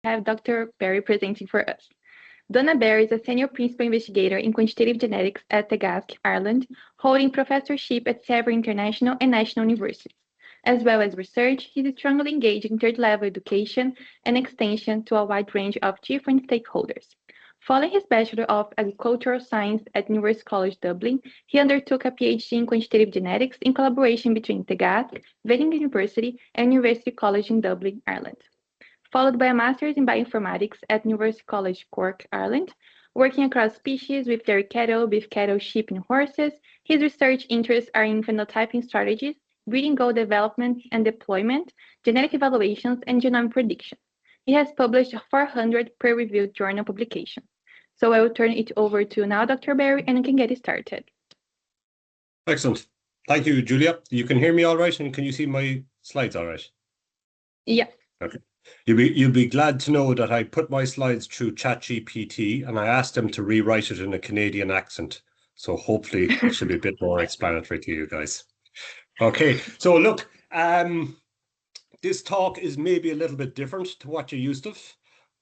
have Dr. Berry presenting for us. Donagh is a senior principal investigator in quantitative genetics at the GASC, Ireland, holding professorship at several international and national universities. As well as research, he is strongly engaged in third-level education and extension to a wide range of different stakeholders. Following his Bachelor of Agricultural Science at University College Dublin, he undertook a PhD in quantitative genetics in collaboration between the GASC, Wageningen University, and University College in Dublin, Ireland, followed by a master's in bioinformatics at University College Cork, Ireland. Working across species with dairy cattle, beef cattle, sheep, and horses, his research interests are in phenotyping strategies, breeding goal development and deployment, genetic evaluations, and genome prediction. He has published 400 peer-reviewed journal publications. So I will turn it over to now Dr. Berry, and we can get it started. Excellent. Thank you, Julia. You can hear me all right, and can you see my slides all right? Yeah. Okay. You'll be glad to know that I put my slides through ChatGPT and I asked them to rewrite it in a Canadian accent. So hopefully it should be a bit more explanatory to you guys. Okay, so look, this talk is maybe a little bit different to what you're used to.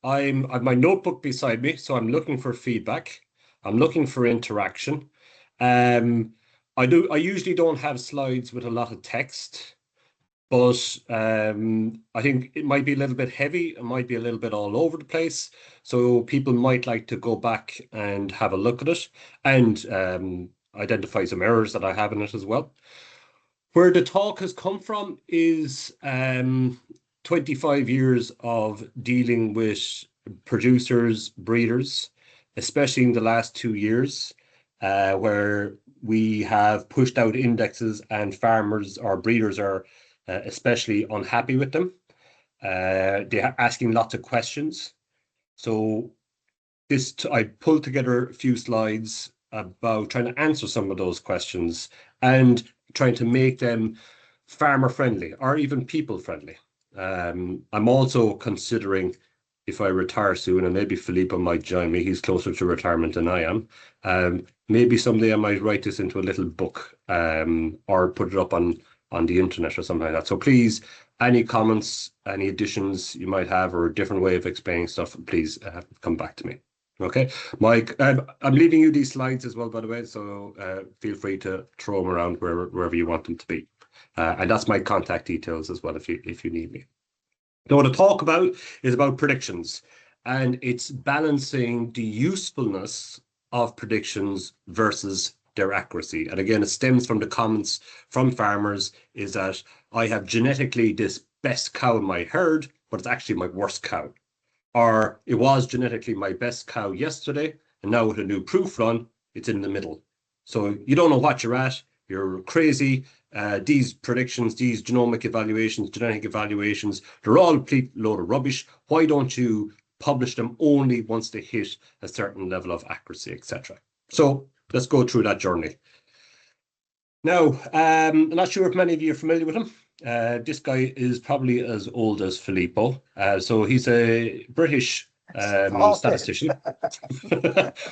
I've my notebook beside me, so I'm looking for feedback. I'm looking for interaction. I usually don't have slides with a lot of text, but I think it might be a little bit heavy. It might be a little bit all over the place. So people might like to go back and have a look at it and identify some errors that I have in it as well. Where the talk has come from is 25 years of dealing with producers, breeders, especially in the last 2 years, where we have pushed out indexes and farmers or breeders are especially unhappy with them. They're asking lots of questions. So I pulled together a few slides about trying to answer some of those questions and trying to make them farmer friendly or even people friendly. I'm also considering, if I retire soon, and maybe Filippo might join me, he's closer to retirement than I am. Maybe someday I might write this into a little book or put it up on the internet or something like that. So please, any comments, any additions you might have, or a different way of explaining stuff, please come back to me. Okay, Mike, I'm leaving you these slides as well, by the way, so feel free to throw them around wherever you want them to be. And that's my contact details as well if you need me. Now, what I talk about is about predictions, and it's balancing the usefulness of predictions versus their accuracy. And again, it stems from the comments from farmers is that I have genetically this best cow in my herd, but it's actually my worst cow. Or it was genetically my best cow yesterday, and now with a new proof run, it's in the middle. So you don't know what you're at, you're crazy. These predictions, these genomic evaluations, genetic evaluations, they're all a complete load of rubbish. Why don't you publish them only once they hit a certain level of accuracy, etc.? So let's go through that journey. Now, I'm not sure if many of you are familiar with him. This guy is probably as old as Filippo. So he's a British statistician.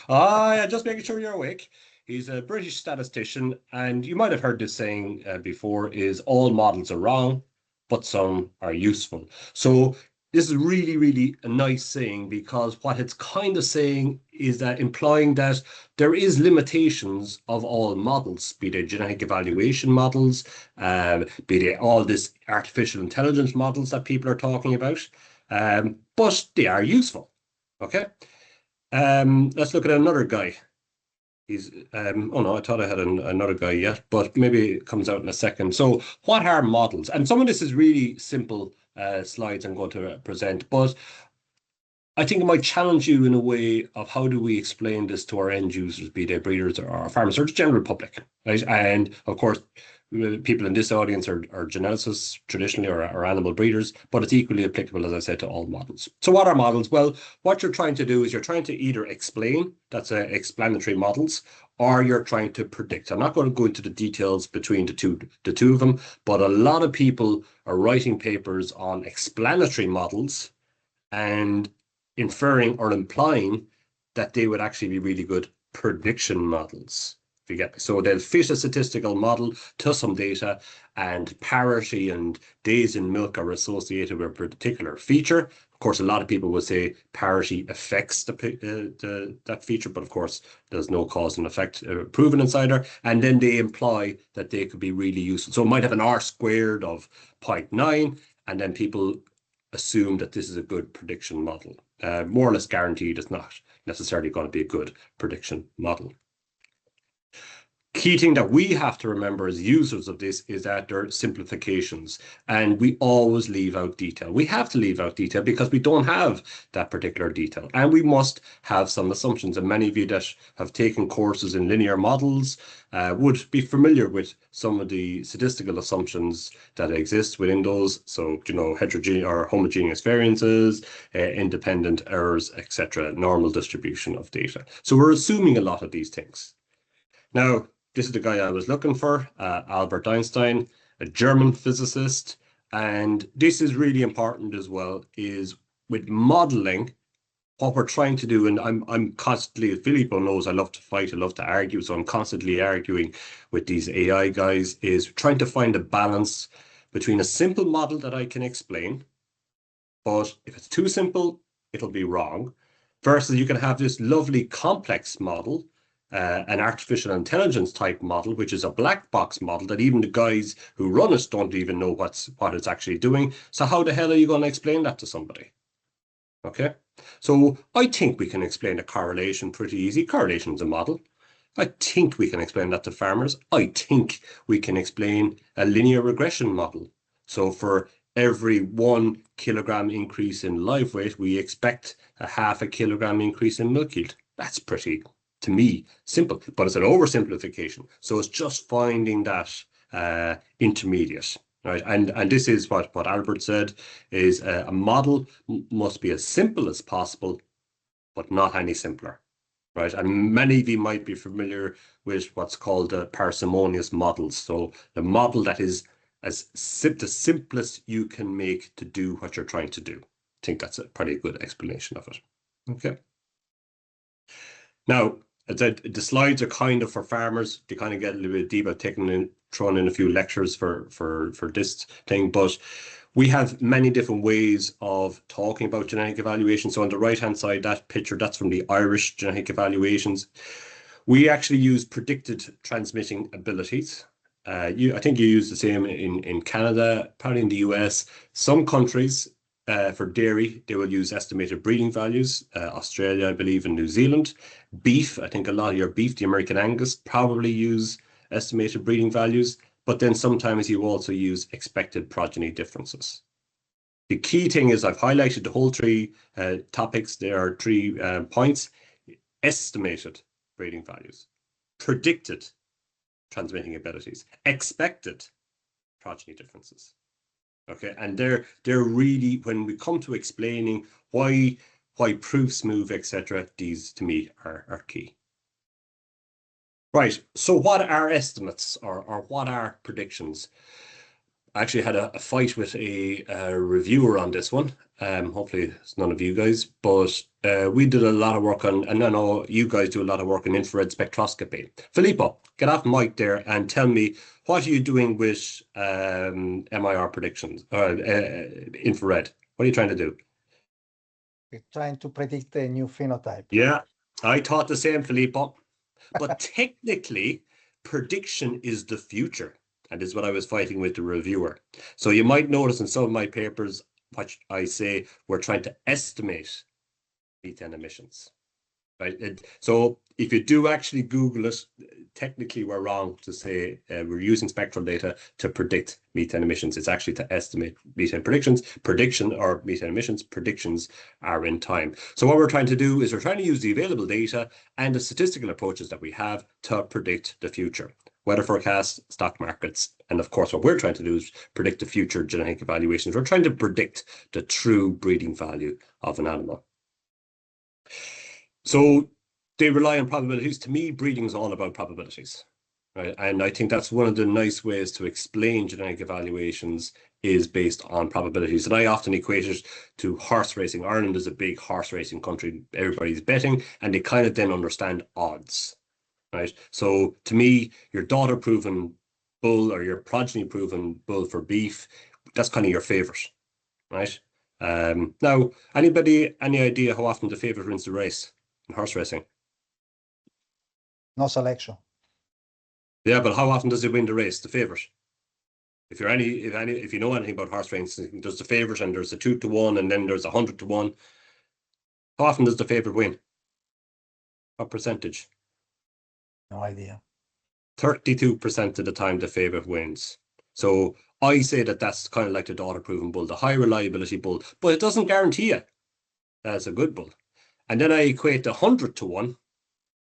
Yeah, just making sure you're awake. He's a British statistician, and you might have heard this saying before, is all models are wrong, but some are useful. So this is really, really a nice saying, because what it's kind of saying is that implying that there is limitations of all models, be they genetic evaluation models, be they all this artificial intelligence models that people are talking about, but they are useful. Okay, let's look at another guy. He's oh no, I thought I had another guy yet, but maybe it comes out in a second. So what are models? And some of this is really simple slides I'm going to present, but I think it might challenge you in a way of how do we explain this to our end users, be they breeders or our farmers or the general public, right? And of course, people in this audience are geneticists traditionally or animal breeders, but it's equally applicable, as I said, to all models. So what are models? Well, what you're trying to do is you're trying to either explain, that's explanatory models, or you're trying to predict. I'm not going to go into the details between the two of them, but a lot of people are writing papers on explanatory models and inferring or implying that they would actually be really good prediction models. If you get me. So they'll fit a statistical model to some data, and parity and days in milk are associated with a particular feature. Of course, a lot of people would say parity affects that feature, but of course, there's no cause and effect proven inside there. And then they imply that they could be really useful. So it might have an R squared of 0.9, and then people assume that this is a good prediction model. More or less guaranteed it's not necessarily going to be a good prediction model. Key thing that we have to remember as users of this is that there are simplifications, and we always leave out detail. We have to leave out detail because we don't have that particular detail, and we must have some assumptions. And many of you that have taken courses in linear models would be familiar with some of the statistical assumptions that exist within those. So, heterogeneous or homogeneous variances, independent errors, etc., normal distribution of data. So we're assuming a lot of these things. Now, this is the guy I was looking for, Albert Einstein, a German physicist. And this is really important as well, is with modeling, what we're trying to do, and I'm constantly, as Filippo knows, I love to fight, I love to argue, so I'm constantly arguing with these AI guys, is trying to find a balance between a simple model that I can explain, but if it's too simple, it'll be wrong, versus you can have this lovely complex model, an artificial intelligence type model, which is a black box model that even the guys who run it don't even know what it's actually doing. So how the hell are you going to explain that to somebody? Okay, so I think we can explain a correlation pretty easy. Correlation is a model. I think we can explain that to farmers. I think we can explain a linear regression model. So for every 1 kilogram increase in live weight, we expect a 0.5 kilogram increase in milk yield. That's pretty, to me, simple, but it's an oversimplification. So it's just finding that intermediate, right? And this is what Albert said, is a model must be as simple as possible, but not any simpler, right? And many of you might be familiar with what's called parsimonious models. So the model that is the simplest you can make to do what you're trying to do. I think that's a pretty good explanation of it. Okay. Now, as I said, the slides are kind of for farmers to kind of get a little bit deeper, throwing in a few lectures for this thing, but we have many different ways of talking about genetic evaluation. So on the right-hand side, that picture, that's from the Irish genetic evaluations. We actually use predicted transmitting abilities. I think you use the same in Canada, probably in the US. Some countries, for dairy, they will use estimated breeding values. Australia, I believe, and New Zealand. Beef, I think a lot of your beef, the American Angus, probably use estimated breeding values. But then sometimes you also use expected progeny differences. The key thing is I've highlighted the whole three topics. There are 3 points. Estimated breeding values, predicted transmitting abilities, expected progeny differences. Okay, and they're really, when we come to explaining why proofs move, etc., these to me are key. Right, so what are estimates or what are predictions? I actually had a fight with a reviewer on this one. Hopefully it's none of you guys, but we did a lot of work on, and I know you guys do a lot of work in infrared spectroscopy. Filippo, get off mic there and tell me, what are you doing with MIR predictions, infrared? What are you trying to do? We're trying to predict a new phenotype. Yeah, I thought the same, Filippo. But technically, prediction is the future. And this is what I was fighting with the reviewer. So you might notice in some of my papers, what I say, we're trying to estimate methane emissions. Right? So if you do actually Google it, technically we're wrong to say we're using spectral data to predict methane emissions. It's actually to estimate methane predictions. Prediction or methane emissions predictions are in time. So what we're trying to do is we're trying to use the available data and the statistical approaches that we have to predict the future. Weather forecasts, stock markets, and of course what we're trying to do is predict the future genetic evaluations. We're trying to predict the true breeding value of an animal. So they rely on probabilities. To me, breeding is all about probabilities, right? And I think that's one of the nice ways to explain genetic evaluations is based on probabilities. And I often equate it to horse racing. Ireland is a big horse racing country. Everybody's betting, and they kind of then understand odds, right? So to me, your daughter-proven bull or your progeny-proven bull for beef, that's kind of your favorite, right? Now, anybody, any idea how often the favourite wins the race in horse racing? No selection. Yeah, but how often does it win the race, the favourite? If you know anything about horse racing, there's the favourite and there's a 2-1 and then there's 100-1. How often does the favourite win? What percentage? No idea. 32% of the time the favourite wins. So I say that that's kind of like the daughter-proven bull, the high reliability bull, but it doesn't guarantee you that's a good bull. And then I equate the 100-1,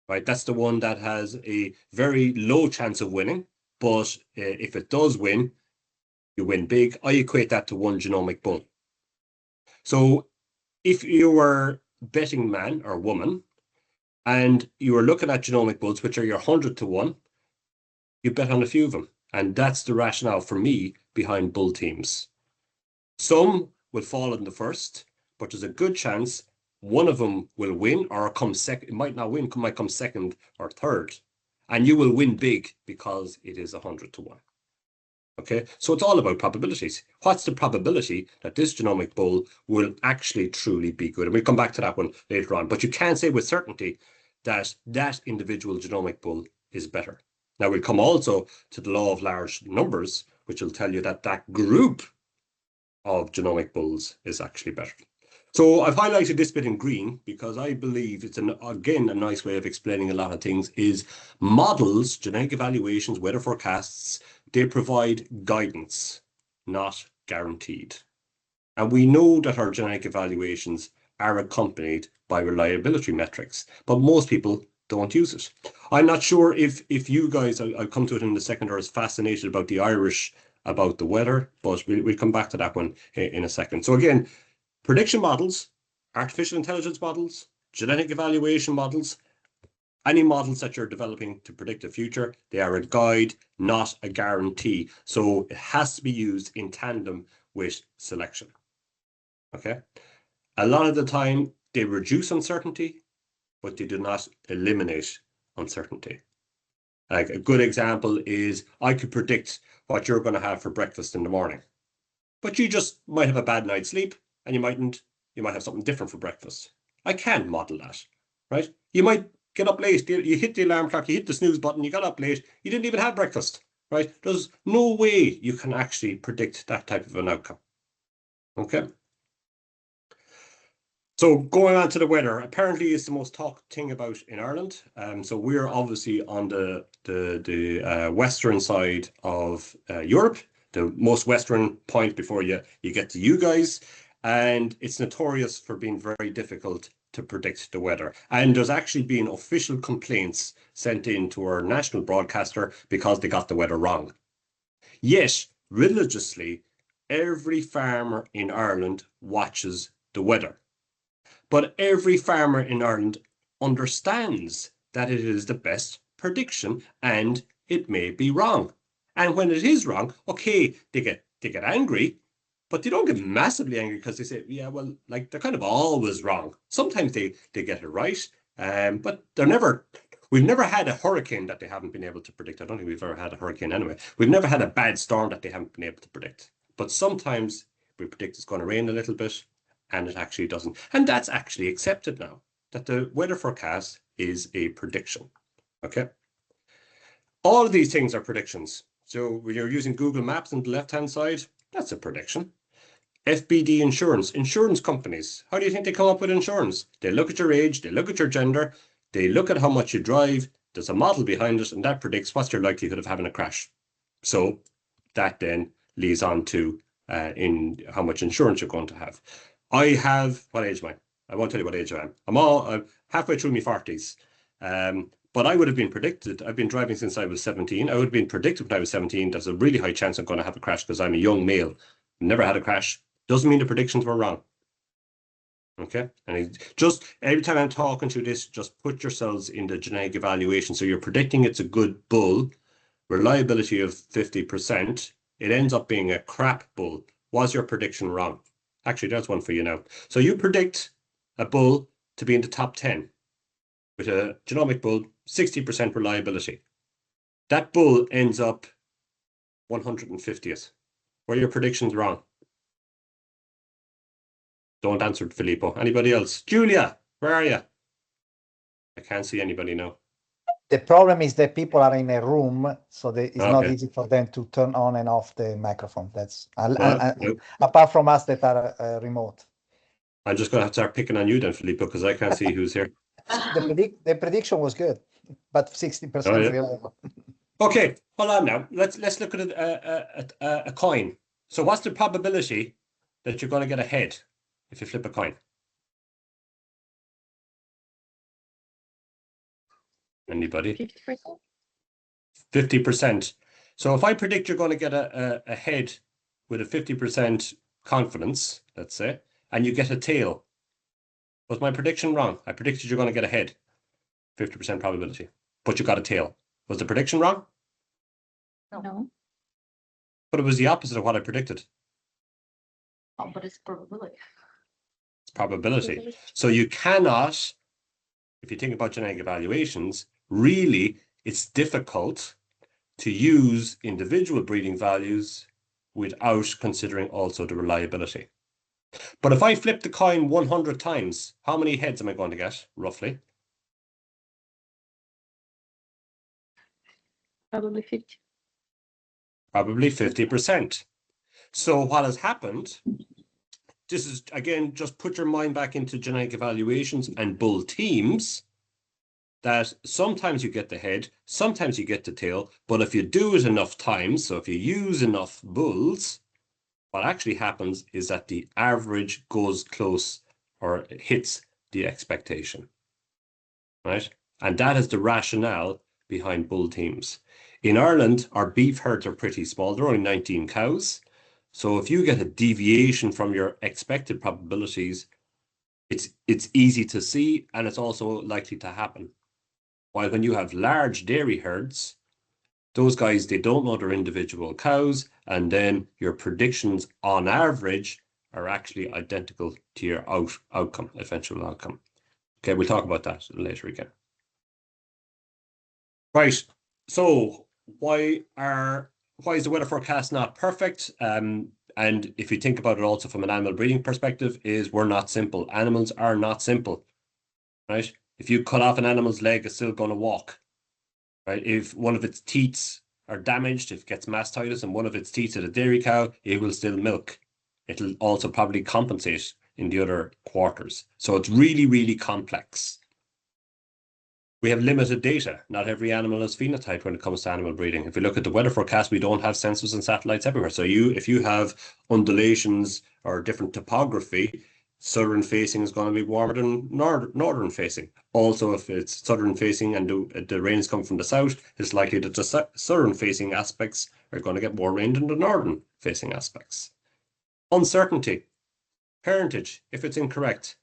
right? That's the one that has a very low chance of winning, but if it does win, you win big. I equate that to one genomic bull. So if you were betting man or woman, and you were looking at genomic bulls, which are your 100-1, you bet on a few of them. And that's the rationale for me behind bull teams. Some will fall in the first, but there's a good chance one of them will win or come second. It might not win, might come second or third. And you will win big because it is 100-1. Okay, so it's all about probabilities. What's the probability that this genomic bull will actually truly be good? And we'll come back to that one later on. But you can't say with certainty that that individual genomic bull is better. Now, we'll come also to the law of large numbers, which will tell you that that group of genomic bulls is actually better. So I've highlighted this bit in green because I believe it's, again, a nice way of explaining a lot of things is models, genetic evaluations, weather forecasts, they provide guidance, not guaranteed. And we know that our genetic evaluations are accompanied by reliability metrics, but most people don't use it. I'm not sure if you guys, I'll come to it in a second, are as fascinated about the Irish, about the weather, but we'll come back to that one in a second. So again, prediction models, artificial intelligence models, genetic evaluation models, any models that you're developing to predict the future, they are a guide, not a guarantee. So it has to be used in tandem with selection. Okay. A lot of the time, they reduce uncertainty, but they do not eliminate uncertainty. Like a good example is I could predict what you're going to have for breakfast in the morning, but you just might have a bad night's sleep and you might have something different for breakfast. I can't model that, right? You might get up late, you hit the alarm clock, you hit the snooze button, you got up late, you didn't even have breakfast, right? There's no way you can actually predict that type of an outcome. Okay. So going on to the weather, apparently it's the most talked thing about in Ireland. So we're obviously on the western side of Europe, the most western point before you get to you guys. And it's notorious for being very difficult to predict the weather. And there's actually been official complaints sent in to our national broadcaster because they got the weather wrong. Yet, religiously, every farmer in Ireland watches the weather. But every farmer in Ireland understands that it is the best prediction and it may be wrong. And when it is wrong, okay, they get angry, but they don't get massively angry because they say, yeah, well, like they're kind of always wrong. Sometimes they get it right, but we've never had a hurricane that they haven't been able to predict. I don't think we've ever had a hurricane anyway. We've never had a bad storm that they haven't been able to predict. But sometimes we predict it's going to rain a little bit, and it actually doesn't. And that's actually accepted now, that the weather forecast is a prediction. Okay. All of these things are predictions. So when you're using Google Maps on the left-hand side, that's a prediction. FBD insurance companies. How do you think they come up with insurance? They look at your age, they look at your gender, they look at how much you drive, there's a model behind it, and that predicts what's your likelihood of having a crash. So that then leads on to in how much insurance you're going to have. I have, what age am I? I won't tell you what age I am. I'm halfway through my 40s. But I would have been predicted, I've been driving since I was 17. I would have been predicted when I was 17, there's a really high chance I'm going to have a crash because I'm a young male. Never had a crash. Doesn't mean the predictions were wrong. Okay. And just every time I'm talking to this, just put yourselves in the genetic evaluation. So you're predicting it's a good bull, reliability of 50%. It ends up being a crap bull. Was your prediction wrong? Actually, there's one for you now. So you predict a bull to be in the top 10 with a genomic bull, 60% reliability. That bull ends up 150th. Were your predictions wrong? Don't answer, Filippo. Anybody else? Julia, where are you? I can't see anybody now. The problem is that people are in a room, so it's not Okay. easy for them to turn on and off the microphone. That's Well, apart from us that are remote. I'm just going to have to start picking on you then, Filippo, because I can't see who's here. The prediction was good, but 60% Oh, yeah. reliable. Okay, hold on now. Let's look at a coin. So what's the probability that you're going to get a head if you flip a coin? Anybody? 50%. 50%. So if I predict you're going to get a head with a 50% confidence, let's say, and you get a tail, was my prediction wrong? I predicted you're going to get a head, 50% probability, but you got a tail. Was the prediction wrong? No. But it was the opposite of what I predicted. Oh, but it's probability. It's probability. So you cannot, if you think about genetic evaluations, really, it's difficult to use individual breeding values without considering also the reliability. But if I flip the coin 100 times, how many heads am I going to get, roughly? Probably 50. Probably 50%. So what has happened, this is, again, just put your mind back into genetic evaluations and bull teams, that sometimes you get the head, sometimes you get the tail, but if you do it enough times, so if you use enough bulls, what actually happens is that the average goes close or hits the expectation, right? And that is the rationale behind bull teams. In Ireland, our beef herds are pretty small. They're only 19 cows. So if you get a deviation from your expected probabilities, it's easy to see, and it's also likely to happen. While when you have large dairy herds, those guys, they don't know their individual cows, and then your predictions on average are actually identical to your outcome, eventual outcome. Okay, we'll talk about that later again. Right, so why is the weather forecast not perfect? And if you think about it also from an animal breeding perspective, is we're not simple. Animals are not simple, right? If you cut off an animal's leg, it's still going to walk, right? If one of its teats are damaged, if it gets mastitis and one of its teeth at a dairy cow, it will still milk. It'll also probably compensate in the other quarters. So it's really, really complex. We have limited data. Not every animal is phenotyped when it comes to animal breeding. If you look at the weather forecast, we don't have sensors and satellites everywhere. So if you have undulations or different topography, southern facing is going to be warmer than northern facing. Also, if it's southern facing and the rains come from the south, it's likely that the southern facing aspects are going to get more rain than the northern facing aspects. Uncertainty, parentage, if it's incorrect,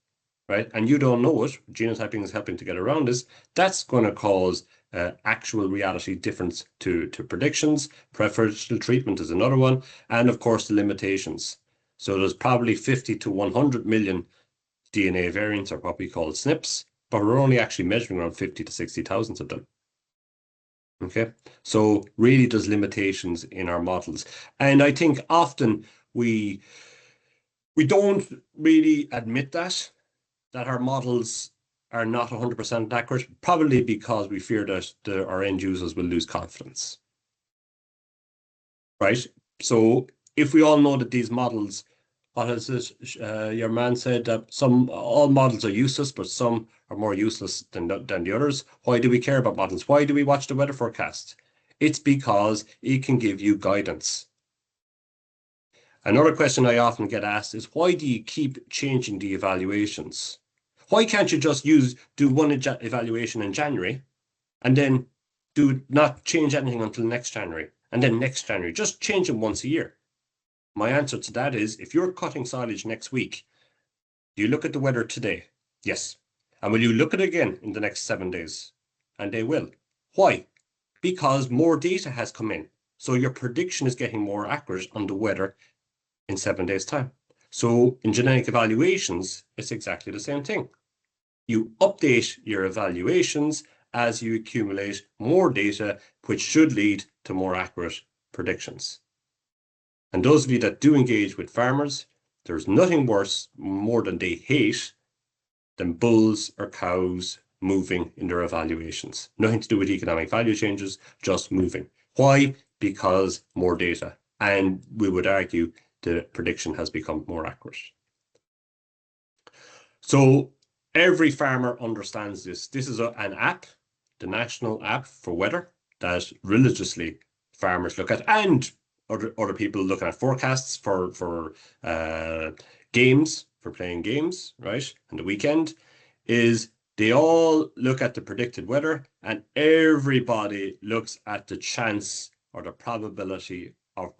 right, and you don't know it, genotyping is helping to get around this, that's going to cause actual reality difference to predictions. Preferential treatment is another one, and of course the limitations. So there's probably 50 to 100 million DNA variants, or what we call SNPs, but we're only actually measuring around 50 to 60,000 of them. Okay, so really there's limitations in our models. And I think often we don't really admit that our models are not 100% accurate, probably because we fear that our end users will lose confidence. Right? So if we all know that these models, what is it? Your man said that all models are useless, but some are more useless than the others. Why do we care about models? Why do we watch the weather forecast? It's because it can give you guidance. Another question I often get asked is, why do you keep changing the evaluations? Why can't you just do one evaluation in January and then not change anything until next January, and then next January? Just change them once a year. My answer to that is, if you're cutting silage next week, do you look at the weather today? Yes. And will you look at it again in the next 7 days? And they will. Why? Because more data has come in. So your prediction is getting more accurate on the weather in 7 days' time. So in genetic evaluations, it's exactly the same thing. You update your evaluations as you accumulate more data, which should lead to more accurate predictions. And those of you that do engage with farmers, There's nothing worse, more than they hate, than bulls or cows moving in their evaluations. Nothing to do with economic value changes, just moving. Why? Because more data. And we would argue the prediction has become more accurate. So every farmer understands this. This is an app, the national app for weather, that religiously farmers look at, and other people looking at forecasts for games, for playing games, right? And the weekend is they all look at the predicted weather, and everybody looks at the chance or the probability of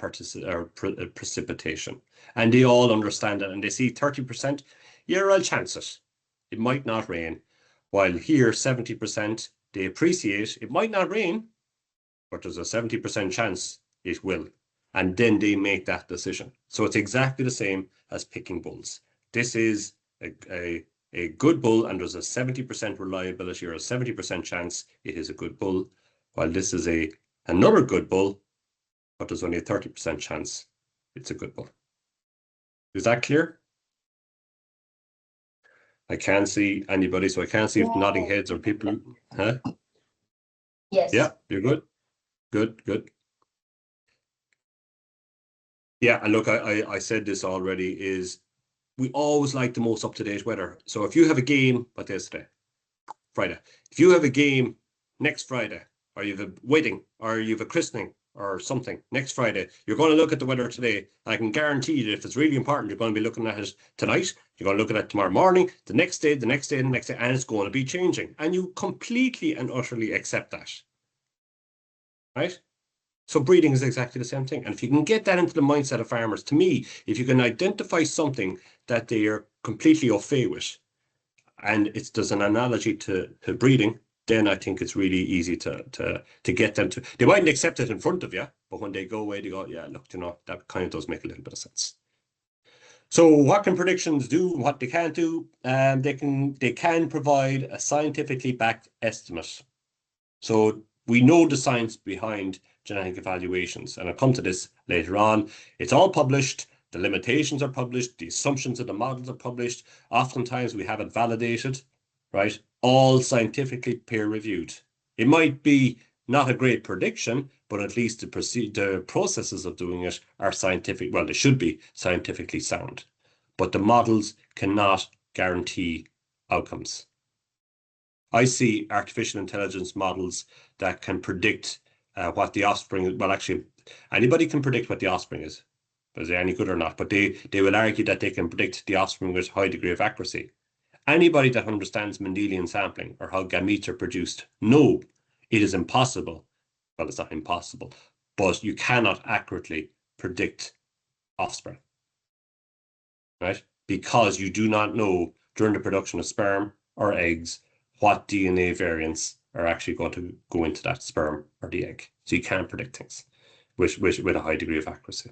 precipitation. And they all understand it, and they see 30%, yeah, I'll chance it. It might not rain. While here, 70%, they appreciate it might not rain, but there's a 70% chance it will. And then they make that decision. So it's exactly the same as picking bulls. This is a good bull, and there's a 70% reliability or a 70% chance it is a good bull, while this is another good bull, but there's only a 30% chance it's a good bull. Is that clear? I can't see anybody, so I can't see if nodding heads or people. Huh? Yes. Yeah, you're good. Good. Yeah, and look, I said this already, is we always like the most up-to-date weather. So if you have a game, what day is today? Friday. If you have a game next Friday, or you have a wedding, or you have a christening, or something next Friday, you're going to look at the weather today. I can guarantee that if it's really important, you're going to be looking at it tonight, you're going to look at it tomorrow morning, the next day, and it's going to be changing. And you completely and utterly accept that. Right? So breeding is exactly the same thing. And if you can get that into the mindset of farmers, to me, if you can identify something that they are completely au fait with, and there's an analogy to breeding, then I think it's really easy to get them to. They mightn't accept it in front of you, but when they go away, they go, yeah, look, that kind of does make a little bit of sense. So what can predictions do? What they can't do? They can provide a scientifically backed estimate. So we know the science behind genetic evaluations, and I'll come to this later on. It's all published. The limitations are published. The assumptions of the models are published. Oftentimes we have it validated, right? All scientifically peer-reviewed. It might be not a great prediction, but at least the processes of doing it are scientific. Well, they should be scientifically sound, but the models cannot guarantee outcomes. I see artificial intelligence models that can predict what the offspring is. Well, actually, anybody can predict what the offspring is. Is it any good or not? But they will argue that they can predict the offspring with a high degree of accuracy. Anybody that understands Mendelian sampling or how gametes are produced, no, it is impossible. Well, it's not impossible, but you cannot accurately predict offspring, right? Because you do not know during the production of sperm or eggs what DNA variants are actually going to go into that sperm or the egg. So you can't predict things with a high degree of accuracy.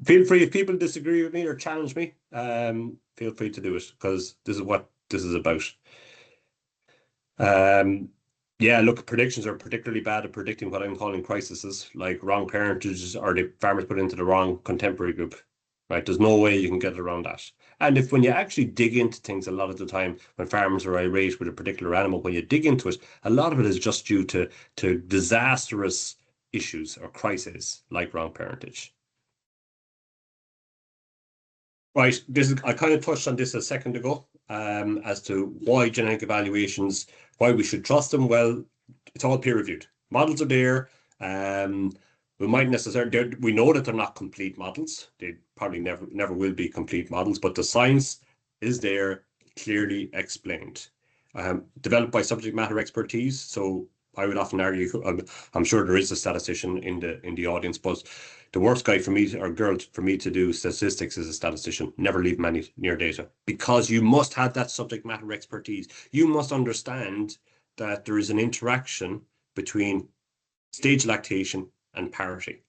Feel free, if people disagree with me or challenge me, feel free to do it, because this is what this is about. Yeah, look, predictions are particularly bad at predicting what I'm calling crises, like wrong parentages, or the farmers put into the wrong contemporary group, right? There's no way you can get around that. And when you actually dig into things, a lot of the time when farmers are irate with a particular animal, when you dig into it, a lot of it is just due to disastrous issues or crises like wrong parentage. Right, I kind of touched on this a second ago, as to why genetic evaluations, why we should trust them. Well, it's all peer-reviewed. Models are there. We might necessarily, we know that they're not complete models. They probably never will be complete models, but the science is there, clearly explained. Developed by subject matter expertise. So I would often argue, I'm sure there is a statistician in the audience, but the worst guy for me, or girl for me, to do statistics is a statistician. Never leave them near data, because you must have that subject matter expertise. You must understand that there is an interaction between stage lactation and parity.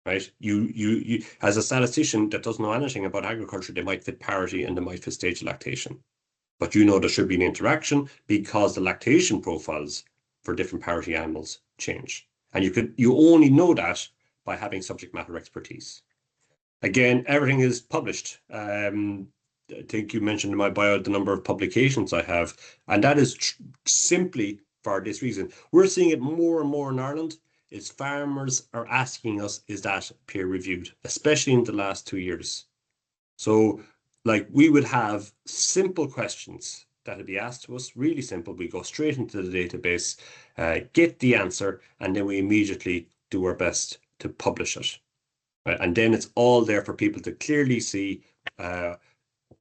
Right? You as a statistician that doesn't know anything about agriculture, they might fit parity and they might fit stage lactation. But you know there should be an interaction, because the lactation profiles for different parity animals change. And you only know that by having subject matter expertise. Again, everything is published. I think you mentioned in my bio the number of publications I have, and that is simply for this reason. We're seeing it more and more in Ireland. Is farmers are asking us, is that peer reviewed, especially in the last 2 years. So like we would have simple questions that would be asked to us, really simple. We go straight into the database, get the answer, and then we immediately do our best to publish it. Right? And then it's all there for people to clearly see,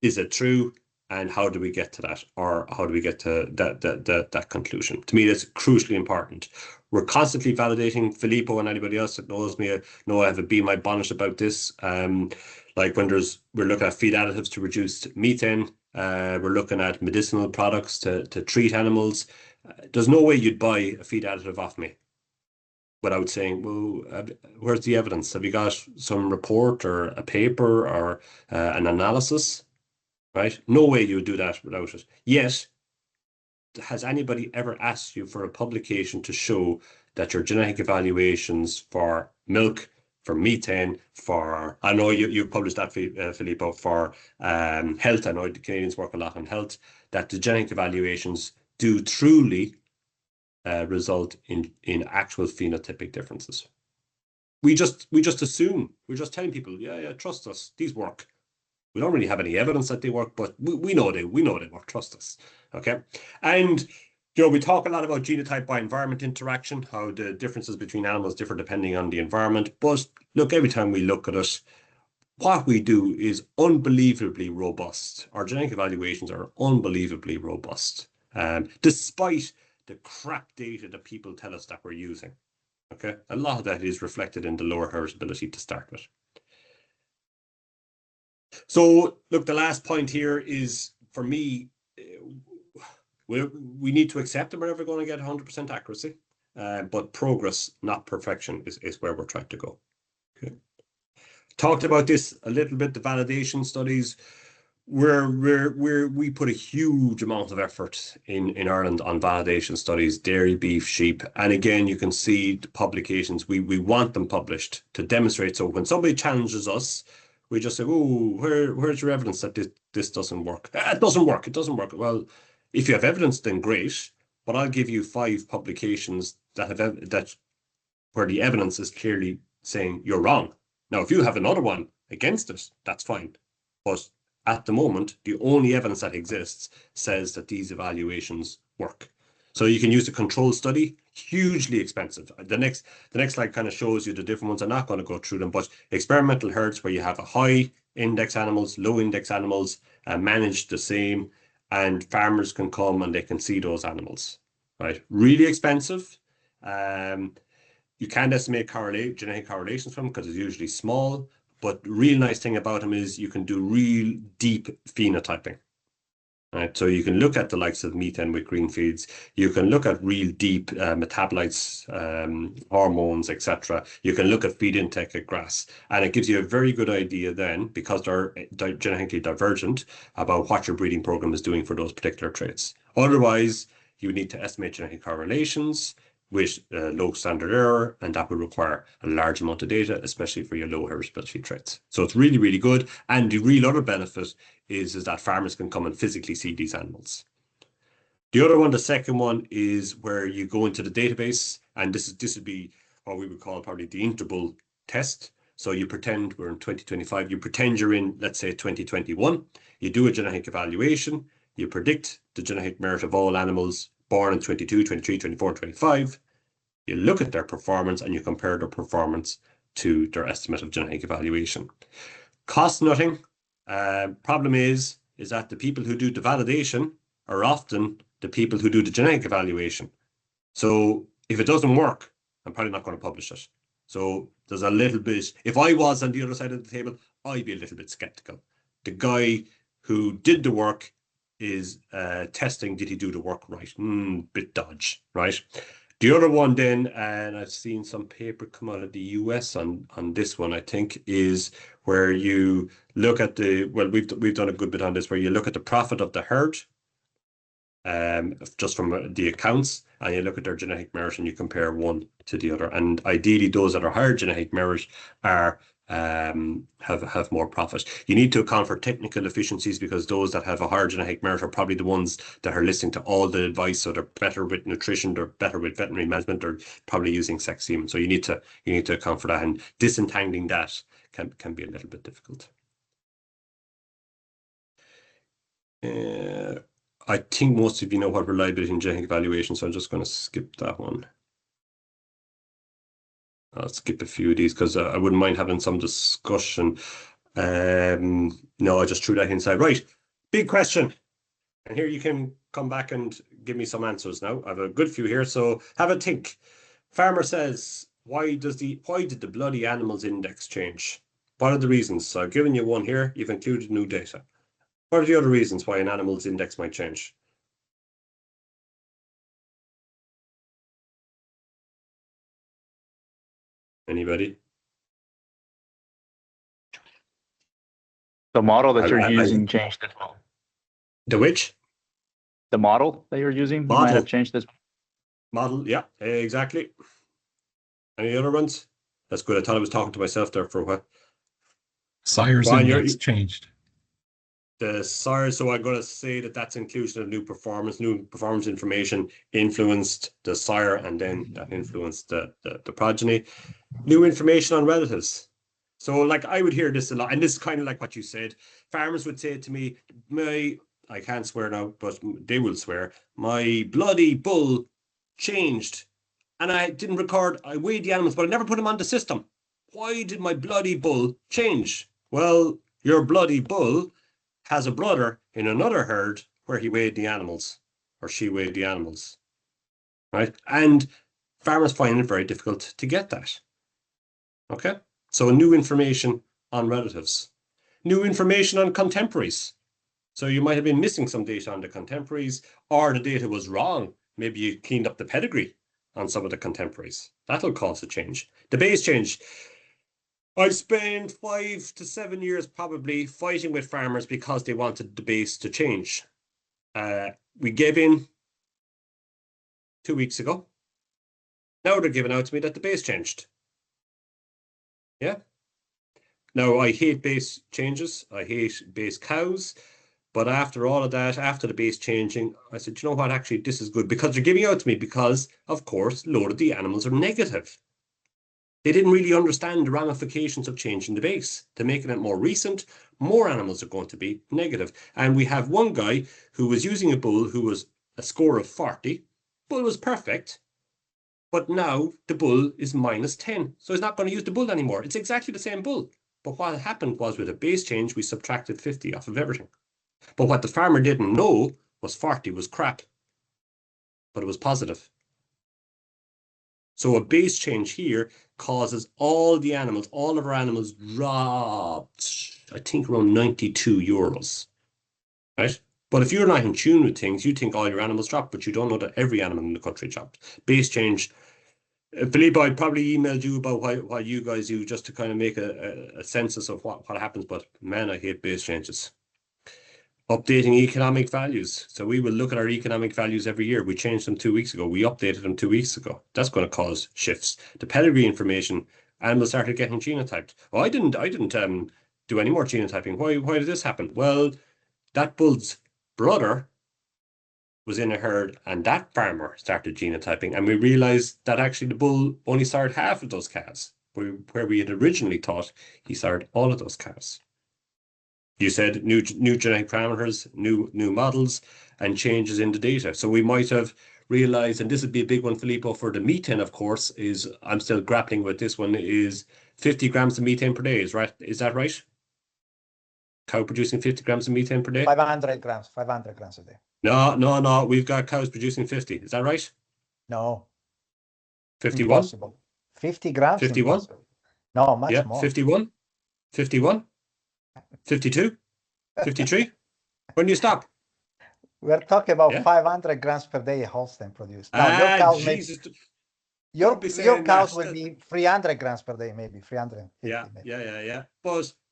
is it true? And how do we get to that? Or how do we get to that conclusion? To me, that's crucially important. We're constantly validating. Filippo and anybody else that knows me know I have a bee in my bonnet about this. Like when we're looking at feed additives to reduce methane. We're looking at medicinal products to treat animals. There's no way you'd buy a feed additive off me without saying, well, where's the evidence? Have you got some report or a paper or an analysis? Right? No way you would do that without it. Yet, has anybody ever asked you for a publication to show that your genetic evaluations for milk, for methane, for, I know you've published that, Filippo, for health, I know the Canadians work a lot on health, that the genetic evaluations do truly result in actual phenotypic differences. We just assume, we're just telling people, yeah, trust us, these work. We don't really have any evidence that they work, but we know they work. Trust us, okay? And we talk a lot about genotype by environment interaction, how the differences between animals differ depending on the environment. But look, every time we look at it, what we do is unbelievably robust. Our genetic evaluations are unbelievably robust, despite the crap data that people tell us that we're using. Okay, a lot of that is reflected in the lower heritability to start with. So, look, the last point here is, for me, we need to accept that we're never going to get 100% accuracy, but progress, not perfection, is where we're trying to go. Okay. Talked about this a little bit, the validation studies. We put a huge amount of effort in Ireland on validation studies, dairy, beef, sheep. And again, you can see the publications, we want them published to demonstrate. So when somebody challenges us, we just say, oh, where's your evidence that this doesn't work? It doesn't work. Well, if you have evidence, then great. But I'll give you 5 publications that where the evidence is clearly saying you're wrong. Now, if you have another one against it, that's fine. But at the moment, the only evidence that exists says that these evaluations work. So you can use the control study, hugely expensive. The next slide kind of shows you the different ones. I'm not going to go through them, but experimental herds where you have a high index animals, low index animals, managed the same, and farmers can come and they can see those animals, right? Really expensive. You can't estimate genetic correlations from them because it's usually small, but the real nice thing about them is you can do real deep phenotyping. Right, so you can look at the likes of methane with green feeds. You can look at real deep metabolites, hormones, etc. You can look at feed intake at grass, and it gives you a very good idea then, because they're genetically divergent, about what your breeding program is doing for those particular traits. Otherwise, you need to estimate genetic correlations with low standard error, and that will require a large amount of data, especially for your low heritability traits. So it's really, really good. And the real other benefit is that farmers can come and physically see these animals. The other one, the second one, is where you go into the database, and this would be what we would call probably the interval test. So you pretend we're in 2025, you pretend you're in, let's say, 2021, you do a genetic evaluation, you predict the genetic merit of all animals born in 22, 23, 24, 25, you look at their performance and you compare their performance to their estimate of genetic evaluation. Cost nothing. Problem is that the people who do the validation are often the people who do the genetic evaluation. So if it doesn't work, I'm probably not going to publish it. So there's a little bit, if I was on the other side of the table, I'd be a little bit skeptical. The guy who did the work is testing, did he do the work right? Bit dodge, right? The other one then, and I've seen some paper come out of the US on this one, I think, is where you look at we've done a good bit on this, where you look at the profit of the herd, just from the accounts, and you look at their genetic merit and you compare one to the other. And ideally, those that are higher genetic merit are have more profit. You need to account for technical efficiencies because those that have a higher genetic merit are probably the ones that are listening to all the advice. So they're better with nutrition, they're better with veterinary management, they're probably using sex semen. So you need to account for that, and disentangling that can be a little bit difficult. I think most of you know what reliability and genetic evaluation, so I'm just going to skip that one. I'll skip a few of these because I wouldn't mind having some discussion. No, I just threw that inside. Right, big question. And here you can come back and give me some answers now. I have a good few here, so have a think. Farmer says, why did the bloody animals index change? What are the reasons? So I've given you one here. You've included new data. What are the other reasons why an animal's index might change? Anybody? The model that you're using changed as well. The which? The model that you're using might have changed as well. Model, yeah, exactly. Any other ones? That's good. I thought I was talking to myself there for a while. Sire's index changed. The sire, so I'm going to say that's inclusion of new performance information influenced the sire, and then that influenced the progeny. New information on relatives. So like I would hear this a lot, and this is kind of like what you said. Farmers would say to me, I can't swear now, but they will swear, my bloody bull changed. And I didn't record, I weighed the animals, but I never put them on the system. Why did my bloody bull change? Well, your bloody bull has a brother in another herd where he weighed the animals, or she weighed the animals, right? And farmers find it very difficult to get that. Okay, so new information on relatives, new information on contemporaries. So you might have been missing some data on the contemporaries, or the data was wrong. Maybe you cleaned up the pedigree on some of the contemporaries. That'll cause a change. The base change. I've spent 5 to 7 years probably fighting with farmers because they wanted the base to change. We gave in 2 weeks ago. Now they're giving out to me that the base changed. Yeah. Now I hate base changes. I hate base cows. But after all of that, after the base changing, I said, you know what, actually, this is good because they're giving out to me because, of course, a load of the animals are negative. They didn't really understand the ramifications of changing the base. To making it more recent, more animals are going to be negative. And we have one guy who was using a bull who was a score of 40. Bull was perfect. But now the bull is -10. So he's not going to use the bull anymore. It's exactly the same bull. But what happened was with a base change, we subtracted 50 off of everything. But what the farmer didn't know was 40 was crap, but it was positive. So a base change here causes all of our animals dropped, I think around 92 euros, right? But if you're not in tune with things, you think all your animals dropped, but you don't know that every animal in the country dropped. Base change. Philippe, I probably emailed you about why you guys do just to kind of make a census of what happens, but man, I hate base changes. Updating economic values. So we will look at our economic values every year. We changed them 2 weeks ago. We updated them 2 weeks ago. That's going to cause shifts. The pedigree information, animals started getting genotyped. Oh, I didn't do any more genotyping. Why did this happen? Well, that bull's brother was in a herd and that farmer started genotyping, and we realized that actually the bull only sired half of those calves, where we had originally thought he sired all of those calves. You said new genetic parameters, new models, and changes in the data. So we might have realized, and this would be a big one, Filippo, for the methane, of course, is, I'm still grappling with this one, is 50 grams of methane per day, is that right? Cow producing 50 grams of methane per day? 500 grams a day. No, we've got cows producing 50, is that right? No. 51? Impossible. 50 grams? 51? Impossible. No, much more. 51? 51? 52? 53? When do you stop? We're talking about 500 grams per day Holstein produced. Now, your cows, your cows will be 300 grams per day, maybe 350. Yeah.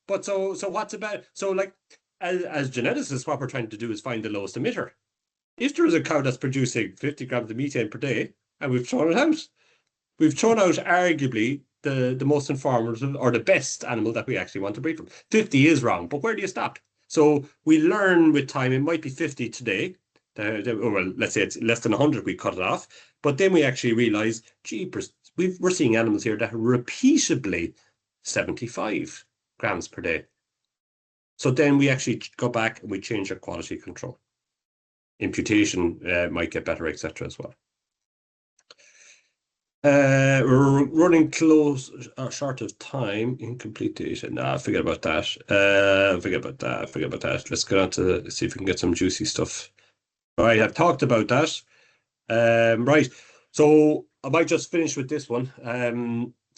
But so what's about, so like, as geneticists, what we're trying to do is find the lowest emitter. If there is a cow that's producing 50 grams of methane per day, and we've thrown it out, arguably the most informative or the best animal that we actually want to breed from. 50 is wrong, but where do you stop? So we learn with time, it might be 50 today. Well, let's say it's less than 100, we cut it off. But then we actually realize, jeepers, we're seeing animals here that are repeatably 75 grams per day. So then we actually go back and we change our quality control. Imputation might get better, etc. as well. We're running close, short of time. Incomplete data. Nah, forget about that. Forget about that. Let's get on to see if we can get some juicy stuff. All right, I've talked about that. Right, so I might just finish with this one.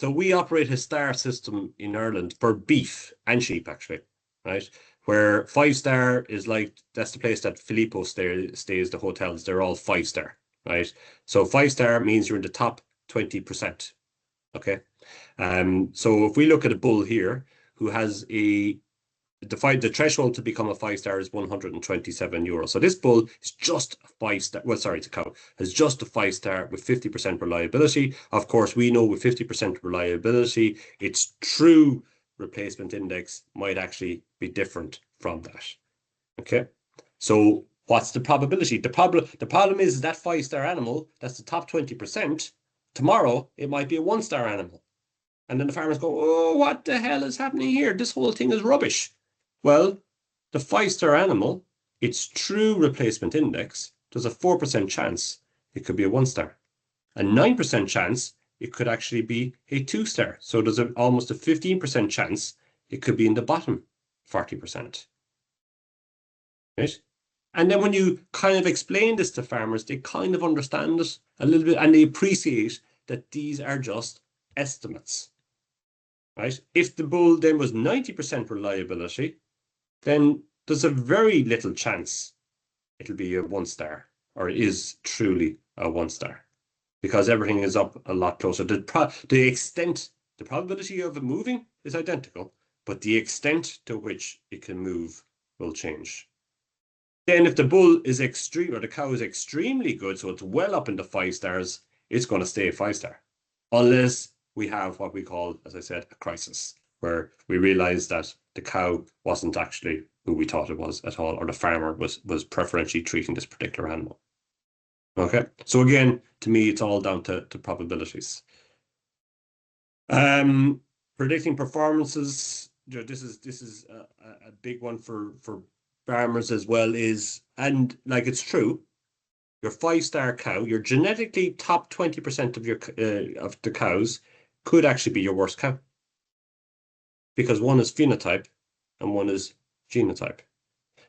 So we operate a star system in Ireland for beef and sheep, actually, right? Where 5-star is like, that's the place that Filippo stays, the hotels, they're all 5-star, right? So 5-star means you're in the top 20%, okay? So if we look at a bull here who has the threshold to become a 5-star is 127 euros. So this bull is just a 5-star. Well, sorry, it's a cow. Has just a 5-star with 50% reliability. Of course, we know with 50% reliability, its true replacement index might actually be different from that. Okay. So what's the probability? The problem is that 5-star animal, that's the top 20%. Tomorrow, it might be a 1-star animal. And then the farmers go, oh, what the hell is happening here? This whole thing is rubbish. Well, the 5-star animal, its true replacement index, there's a 4% chance it could be a 1-star. A 9% chance it could actually be a 2-star. So there's almost a 15% chance it could be in the bottom 40%. Right? And then when you kind of explain this to farmers, they kind of understand it a little bit and they appreciate that these are just estimates. Right? If the bull then was 90% reliability, then there's a very little chance it'll be a 1-star or is truly a 1-star because everything is up a lot closer. The probability of it moving is identical, but the extent to which it can move will change. Then if the bull is extreme or the cow is extremely good, so it's well up in the 5 stars, it's going to stay a 5-star. Unless we have what we call, as I said, a crisis, where we realize that the cow wasn't actually who we thought it was at all, or the farmer was preferentially treating this particular animal. Okay, so again, to me, it's all down to probabilities. Predicting performances, this is a big one for farmers as well, and like it's true, your 5-star cow, your genetically top 20% of your of the cows could actually be your worst cow. Because one is phenotype and one is genotype.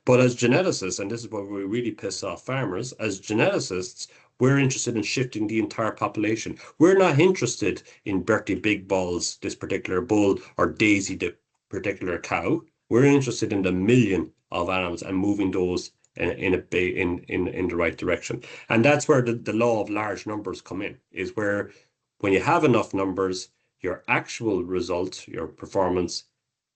But as geneticists, and this is where we really piss off farmers, as geneticists, we're interested in shifting the entire population. We're not interested in Bertie Big Balls, this particular bull, or Daisy, the particular cow. We're interested in the million of animals and moving those in the right direction. And that's where the law of large numbers come in, is where when you have enough numbers, your actual result, your performance,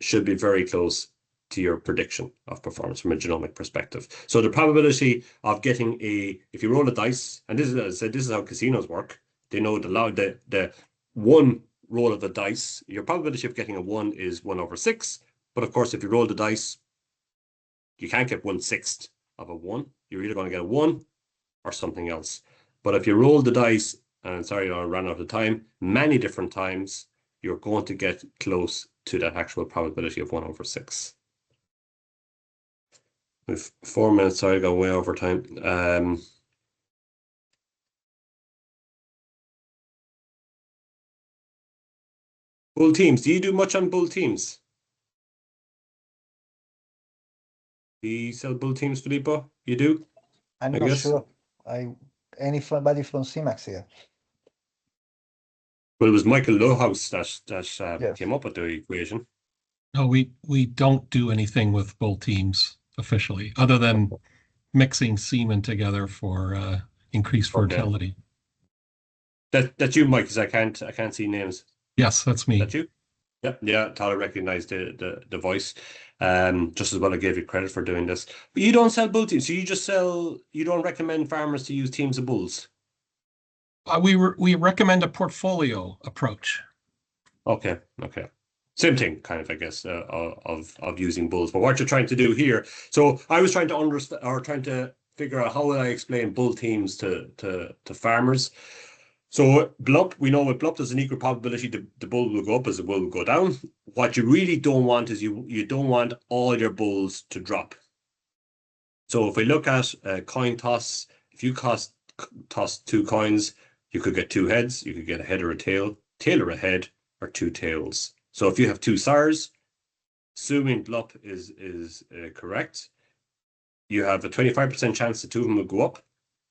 should be very close to your prediction of performance from a genomic perspective. So the probability of getting if you roll a dice, and this is, as I said, this is how casinos work. They know the one roll of the dice, your probability of getting a 1 is 1/6. But of course, if you roll the dice, you can't get 1/6 of a 1. You're either going to get a 1 or something else. But if you roll the dice, and sorry, I ran out of time, many different times, you're going to get close to that actual probability of 1/6. With 4 minutes, sorry, I got way over time. Bull teams. Do you do much on bull teams? Do you sell bull teams, Filippo? You do? I'm not sure. Anybody from CMAX here? Well, it was Michael Lohaus that Yes. came up with the equation. No, we don't do anything with bull teams officially, other than mixing semen together for increased fertility. That's you, Mike, because I can't see names. Yes, that's me. That's you? Yep, yeah, Tyler recognized the voice. Just as well I gave you credit for doing this. But you don't sell bull teams, so you don't recommend farmers to use teams of bulls? We recommend a portfolio approach. Okay. Same thing, kind of, I guess, of using bulls. But what you're trying to do here, so I was trying to understand or trying to figure out how would I explain bull teams to farmers. So BLUP, we know with BLUP there's an equal probability the bull will go up as the bull will go down. What you really don't want is you don't want all your bulls to drop. So if we look at a coin toss, if you toss 2 coins, you could get 2 heads, you could get a head or a tail or a head, or 2 tails. So if you have 2 sires, assuming BLUP is correct, you have a 25% chance the 2 of them will go up,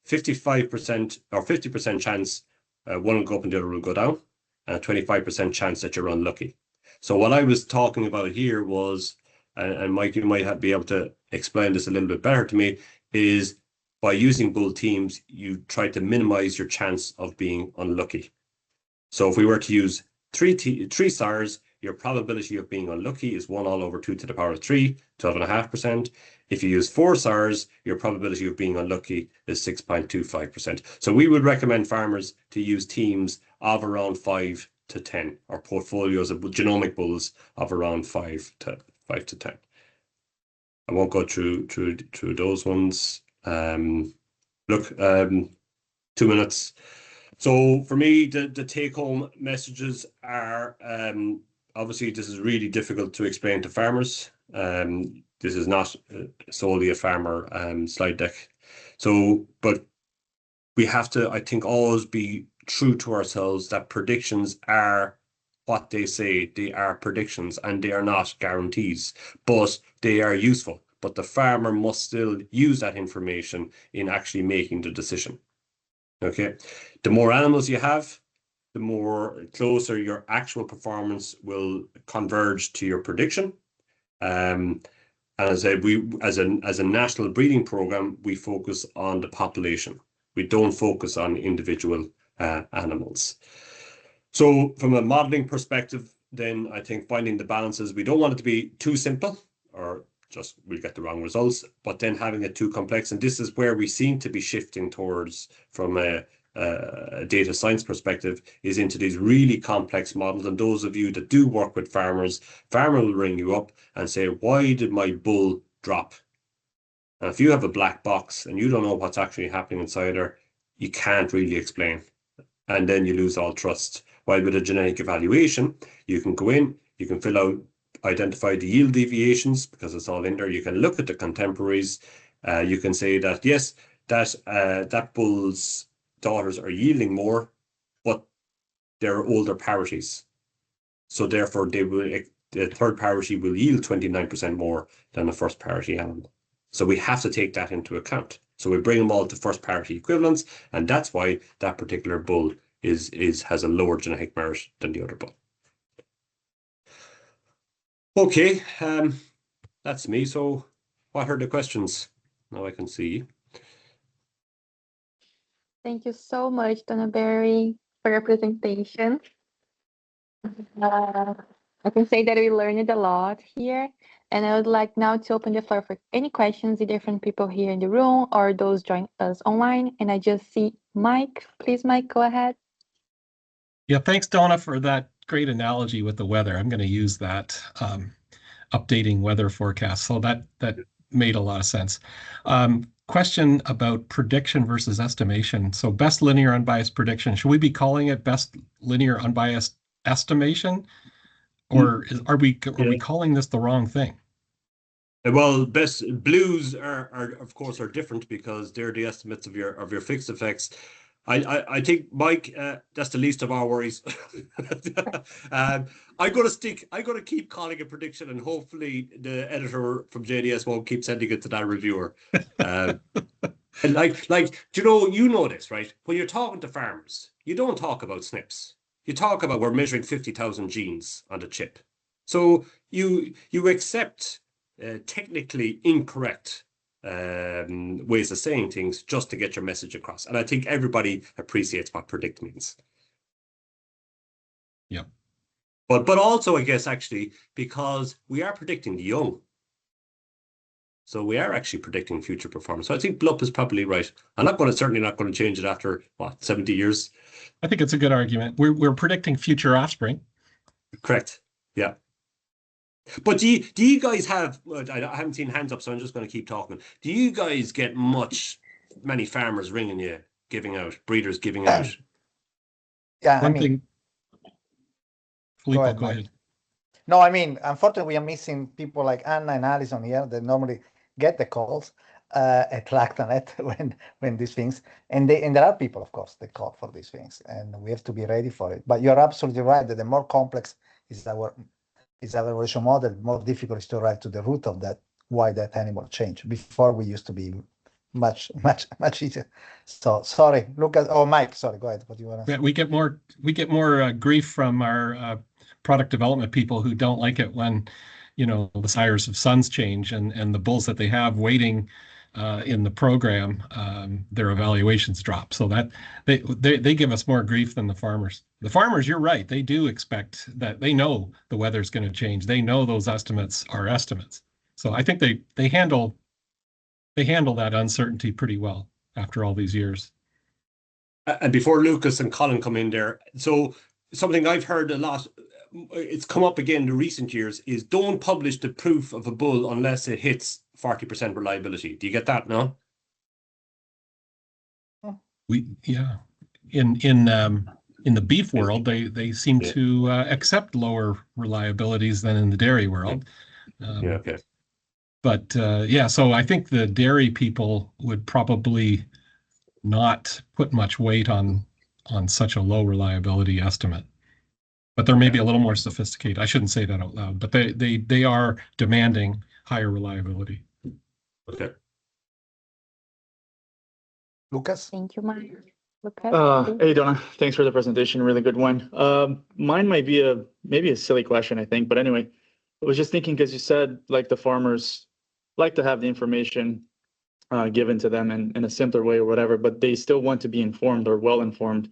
55% or 50% chance one will go up and the other will go down, and a 25% chance that you're unlucky. So what I was talking about here was, and Mike, you might be able to explain this a little bit better to me, is by using bull teams, you try to minimize your chance of being unlucky. So if we were to use 3 sires, your probability of being unlucky is 1 all over 2 to the power of 3, 12.5%. If you use 4 sires, your probability of being unlucky is 6.25%. So we would recommend farmers to use teams of around 5 to 10, or portfolios of genomic bulls of around 5 to 10. I won't go through those ones. Look, 2 minutes. So for me, the take-home messages are, obviously, this is really difficult to explain to farmers. This is not solely a farmer slide deck. So, but we have to, I think, always be true to ourselves that predictions are what they say. They are predictions and they are not guarantees, but they are useful. But the farmer must still use that information in actually making the decision. Okay, the more animals you have, the more closer your actual performance will converge to your prediction. And as I said, as a national breeding program, we focus on the population. We don't focus on individual animals. So from a modeling perspective, then I think finding the balances, we don't want it to be too simple or just we'll get the wrong results, but then having it too complex. And this is where we seem to be shifting towards from a data science perspective, is into these really complex models. And those of you that do work with farmers, farmer will ring you up and say, why did my bull drop? And if you have a black box and you don't know what's actually happening inside her, you can't really explain. And then you lose all trust. While with a genetic evaluation, you can go in, you can fill out, identify the yield deviations because it's all in there. You can look at the contemporaries. You can say that, yes, that bull's daughters are yielding more, but they're older parities. So therefore, the third parity will yield 29% more than the first parity animal. So we have to take that into account. So we bring them all to first parity equivalence, and that's why that particular bull has a lower genetic merit than the other bull. Okay, that's me. So what are the questions? Now I can see. Thank you so much, Donagh, for your presentation. I can say that we learned a lot here, and I would like now to open the floor for any questions, either from people here in the room or those joining us online. And I just see Mike. Please, Mike, go ahead. Yeah, thanks, Donagh, for that great analogy with the weather. I'm going to use that, updating weather forecasts. So that made a lot of sense. Question about prediction versus estimation. So best linear unbiased prediction. Should we be calling it best linear unbiased estimation? Or are we calling this the wrong thing? Well, best blues are of course different because they're the estimates of your fixed effects. I think, Mike, that's the least of our worries. I'm going to keep calling it prediction, and hopefully the editor from JDS won't keep sending it to that reviewer. And you know this, right? When you're talking to farmers, you don't talk about SNPs. You talk about we're measuring 50,000 genes on the chip. So you accept technically incorrect ways of saying things just to get your message across. And I think everybody appreciates what predict means. Yeah. But also, I guess, actually, because we are predicting the young. So we are actually predicting future performance. So I think BLUP is probably right. I'm certainly not going to change it after, 70 years? I think it's a good argument. We're predicting future offspring. Correct. Yeah. But do you guys have, I haven't seen hands up, so I'm just going to keep talking. Do you guys get many farmers ringing you, breeders giving out? Yeah, One thing. Filippo, go ahead. No, I mean, unfortunately, we are missing people like Anna and Alison here that normally get the calls at Lactanet when these things, and there are people, of course, that call for these things, and we have to be ready for it. But you're absolutely right that the more complex is our evaluation model, more difficult is to arrive to the root of that, why that animal changed. Before we used to be much easier. So sorry, Lucas. Oh, Mike, sorry, go ahead. What do you want to say? We get more grief from our product development people who don't like it when, the sires of sons change and the bulls that they have waiting in the program, their evaluations drop. So that they give us more grief than the farmers. The farmers, you're right, they do expect that. They know the weather's going to change. They know those estimates are estimates. So I think they handle that uncertainty pretty well after all these years. And before Lucas and Colin come in there, so something I've heard a lot, it's come up again in the recent years, is don't publish the proof of a bull unless it hits 40% reliability. Do you get that, no? In the beef world, they seem to accept lower reliabilities than in the dairy world. Okay. But so I think the dairy people would probably not put much weight on such a low reliability estimate. But they're maybe a little more sophisticated. I shouldn't say that out loud, but they are demanding higher reliability. Okay. Lucas? Thank you, Mike. Lucas? Hey, Donagh. Thanks for the presentation. Really good one. Mine might be maybe a silly question, I think. But anyway, I was just thinking, because you said like the farmers like to have the information given to them in a simpler way or whatever, but they still want to be informed or well informed.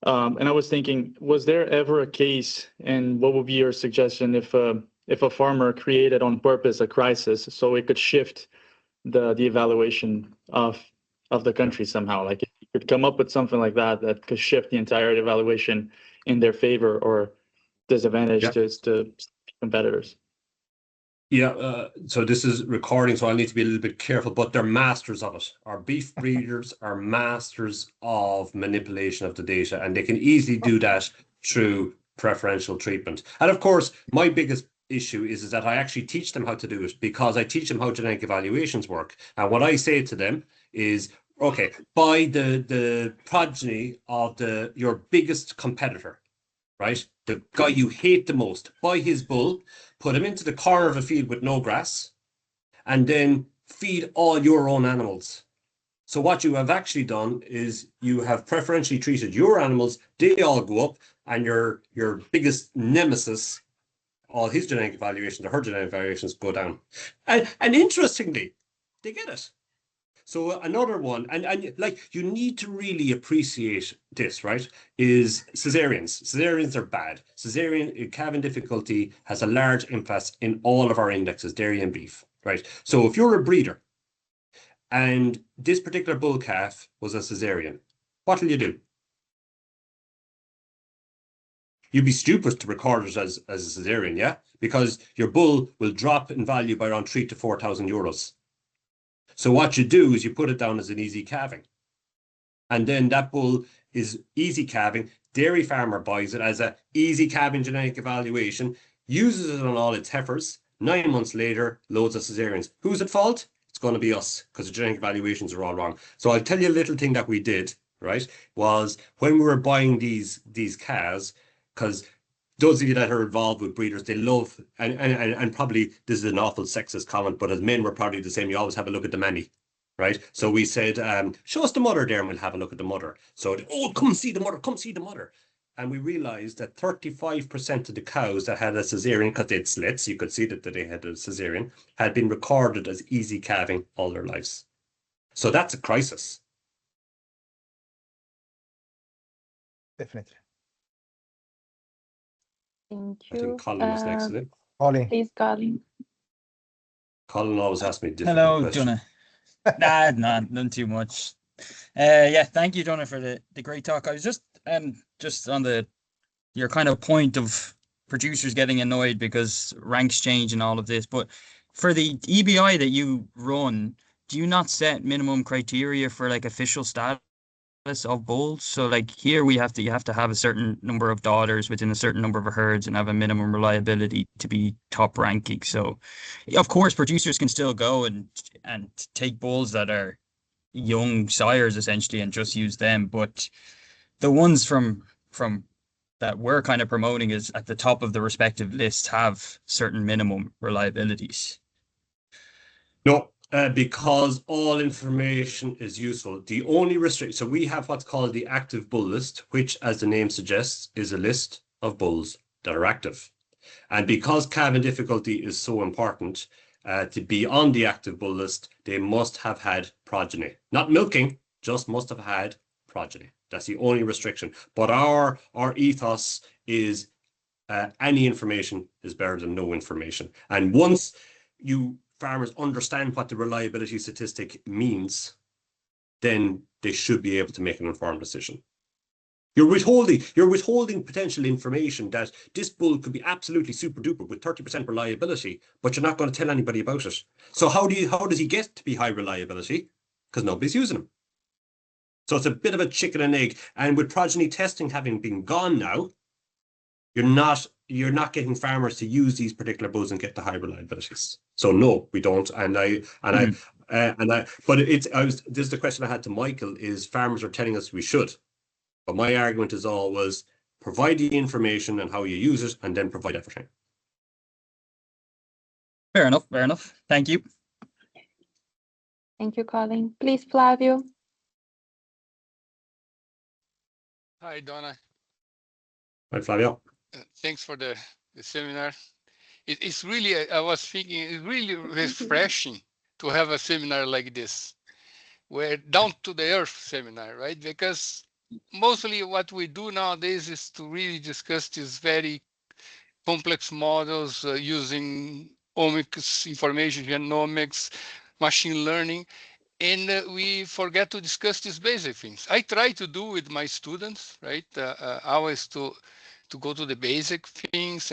And I was thinking, was there ever a case, and what would be your suggestion if a farmer created on purpose a crisis so it could shift the evaluation of the country somehow? Like if you could come up with something like that could shift the entire evaluation in their favor or disadvantage to competitors. Yeah, so this is recording, so I need to be a little bit careful, but they're masters of it. Our beef breeders are masters of manipulation of the data, and they can easily do that through preferential treatment. And of course, my biggest issue is that I actually teach them how to do it, because I teach them how genetic evaluations work. And what I say to them is, okay, buy the progeny of your biggest competitor, right? The guy you hate the most, buy his bull, put him into the corner of a field with no grass, and then feed all your own animals. So what you have actually done is you have preferentially treated your animals, they all go up, and your biggest nemesis, all his genetic evaluations or her genetic evaluations go down. And interestingly, they get it. So another one, and like you need to really appreciate this, right, is cesareans. Cesareans are bad. Cesarean calving difficulty has a large impact in all of our indexes, dairy and beef, right? So if you're a breeder and this particular bull calf was a cesarean, what will you do? You'd be stupid to record it as a cesarean, yeah? Because your bull will drop in value by around 3,000 to 4,000 euros. So what you do is you put it down as an easy calving. And then that bull is easy calving. Dairy farmer buys it as an easy calving genetic evaluation, uses it on all its heifers. 9 months later, loads of cesareans. Who's at fault? It's going to be us, because the genetic evaluations are all wrong. So I'll tell you a little thing that we did, right, was when we were buying these calves, because those of you that are involved with breeders, they love, and probably this is an awful sexist comment, but as men, we're probably the same. You always have a look at the mammy, right? So we said, show us the mother there and we'll have a look at the mother. So, come see the mother, come see the mother. And we realized that 35% of the cows that had a cesarean, because they had slits, you could see that they had a cesarean, had been recorded as easy calving all their lives. So that's a crisis. Definitely. Thank you. I think Colin was next, isn't it? Ollie. Please, Colin. Colin always asks me difficult questions. Hello, Donagh. None too much. Thank you, Donagh, for the great talk. I was just on your kind of point of producers getting annoyed because ranks change and all of this. But for the EBI that you run, do you not set minimum criteria for like official status of bulls? So like here you have to have a certain number of daughters within a certain number of herds and have a minimum reliability to be top ranking. So of course producers can still go and take bulls that are young sires essentially and just use them, but the ones from that we're kind of promoting is at the top of the respective lists have certain minimum reliabilities. No, because all information is useful. The only restriction, so we have what's called the active bull list, which, as the name suggests, is a list of bulls that are active. And because calving difficulty is so important, to be on the active bull list, they must have had progeny. Not milking, just must have had progeny. That's the only restriction. But our ethos is any information is better than no information. And once farmers understand what the reliability statistic means, then they should be able to make an informed decision. You're withholding potential information that this bull could be absolutely super duper with 30% reliability, but you're not going to tell anybody about it. So how does he get to be high reliability? Because nobody's using him. So it's a bit of a chicken and egg. And with progeny testing having been gone now, you're not getting farmers to use these particular bulls and get the high reliabilities. So no, we don't. But this is the question I had to Michael: is farmers are telling us we should, but my argument is always provide the information and how you use it, and then provide everything. Fair enough. Fair enough. Thank you. Thank you, Colin. Please, Flavio. Hi, Donagh. Right, Flavio. Thanks for the seminar. It's really, I was thinking, it's really refreshing to have a seminar like this, where down to the earth seminar, right? Because mostly what we do nowadays is to really discuss these very complex models using omics, information genomics, machine learning, and we forget to discuss these basic things. I try to do with my students, right? Always to go to the basic things,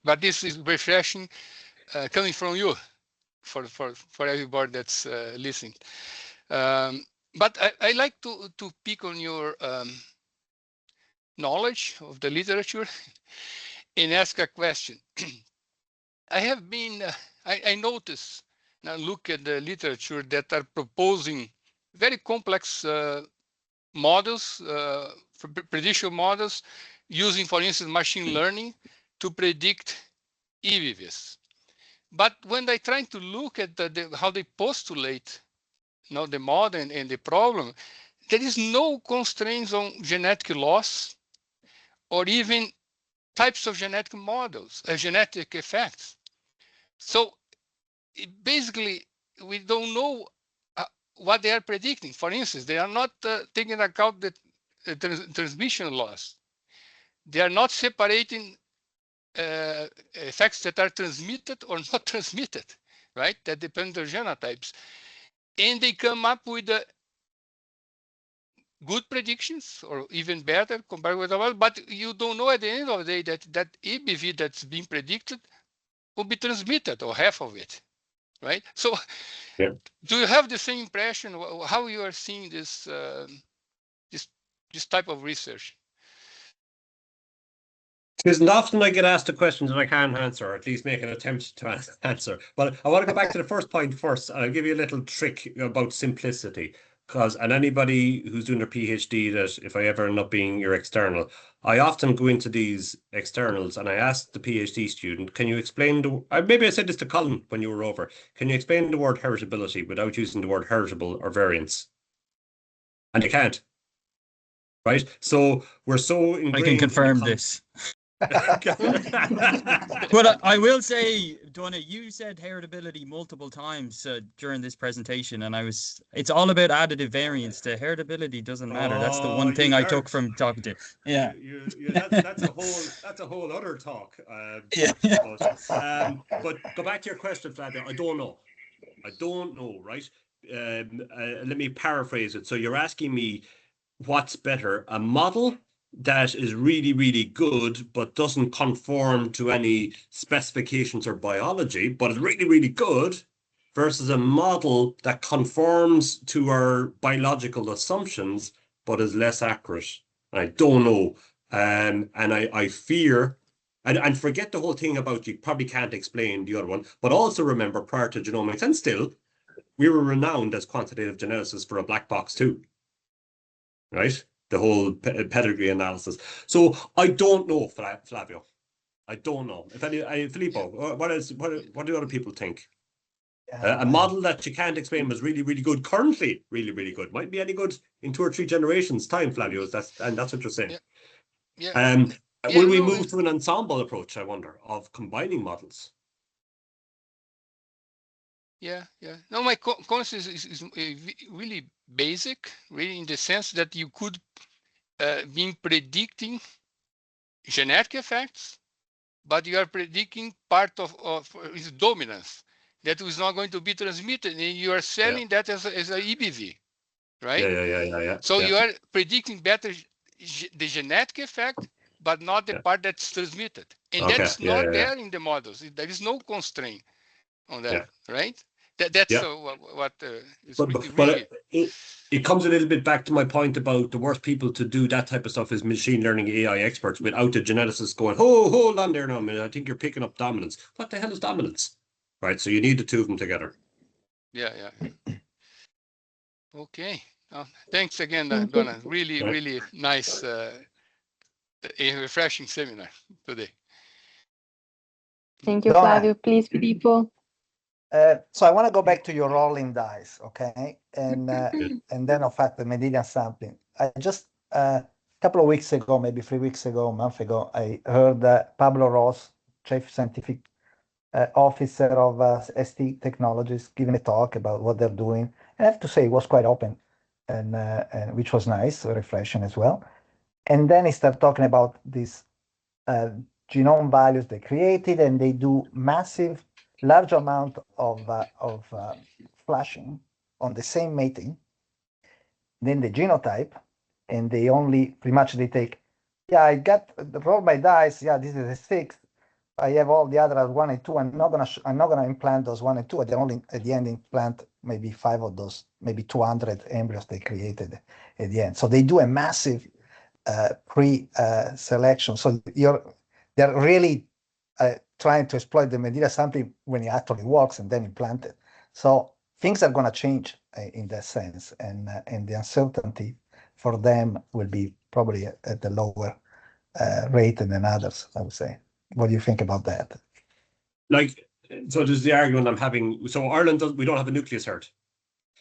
but this is refreshing coming from you for everybody that's listening. But I like to pick on your knowledge of the literature and ask a question. I have been, I notice, now look at the literature that are proposing very complex models, prediction models, using, for instance, machine learning to predict EVVs. But when they try to look at how they postulate the model and the problem, there is no constraints on genetic loss or even types of genetic models, genetic effects. So basically, we don't know what they are predicting. For instance, they are not taking into account the transmission loss. They are not separating effects that are transmitted or not transmitted, right? That depend on genotypes. And they come up with good predictions or even better compared with the world, but you don't know at the end of the day that EBV that's being predicted will be transmitted or half of it, right? So yeah. Do you have the same impression how you are seeing this type of research? It isn't often I get asked a question that I can't answer, or at least make an attempt to answer. But I want to go back to the first point first. I'll give you a little trick about simplicity. And anybody who's doing their PhD, that if I ever end up being your external, I often go into these externals and I ask the PhD student, can you explain maybe I said this to Colin when you were over, can you explain the word heritability without using the word heritable or variance? And they can't. Right? So we're so ingrained. I can confirm this. But I will say, Donagh, you said heritability multiple times during this presentation, and it's all about additive variance. The heritability doesn't matter. That's the one thing I took from talking to. Yeah. That's a whole other talk. Yeah. But go back to your question, Flavio. I don't know, right? Let me paraphrase it. So you're asking me what's better, a model that is really, really good, but doesn't conform to any specifications or biology, but is really, really good, versus a model that conforms to our biological assumptions, but is less accurate. I don't know. And I fear, and forget the whole thing about you probably can't explain the other one, but also remember prior to genomics, and still, we were renowned as quantitative geneticists for a black box too, right? The whole pedigree analysis. So I don't know, Flavio. I don't know. Filippo, what do other people think? A model that you can't explain was really, really good. Currently, really, really good. Might be any good in 2 or 3 generations' time, Flavio. That's what you're saying. Yeah. Will we move to an ensemble approach, I wonder, of combining models? Yeah. No, my concept is really basic, really in the sense that you could be predicting genetic effects, but you are predicting part of its dominance that is not going to be transmitted, and you are selling that as a EBV, right? Yeah. So you are predicting better the genetic effect, but not the part that's transmitted, and that's not there in the models. There is no constraint on that, right? That's what is really. It comes a little bit back to my point about the worst people to do that type of stuff is machine learning AI experts without the geneticists going, oh, hold on there now a minute, I think you're picking up dominance. What the hell is dominance? Right, so you need the two of them together. Yeah. Okay. Thanks again, Donagh. Really nice, a refreshing seminar today. Thank you, Flavio. Please, Filippo. So I want to go back to your rolling dice, okay? And then, in fact, the Mendelian sampling. I just a couple of weeks ago, maybe 3 weeks ago, a month ago, I heard Pablo Ross, Chief Scientific Officer of ST Technologies, giving a talk about what they're doing. And I have to say, it was quite open, and which was nice, refreshing as well. And then he started talking about these genome values they created, and they do massive, large amount of flashing on the same mating, then the genotype, and they only pretty much they take, I got the roll my dice, this is a 6. I have all the other 1 and 2. I'm not gonna implant those 1 and 2. They only at the end implant maybe 5 of those, maybe 200 embryos they created at the end. So they do a massive pre-selection. So they're really trying to exploit the Mendelian sampling when it actually works and then implant it. So things are going to change in that sense, and the uncertainty for them will be probably at the lower rate than others, I would say. What do you think about that? So there's the argument I'm having. So Ireland, we don't have a nucleus herd.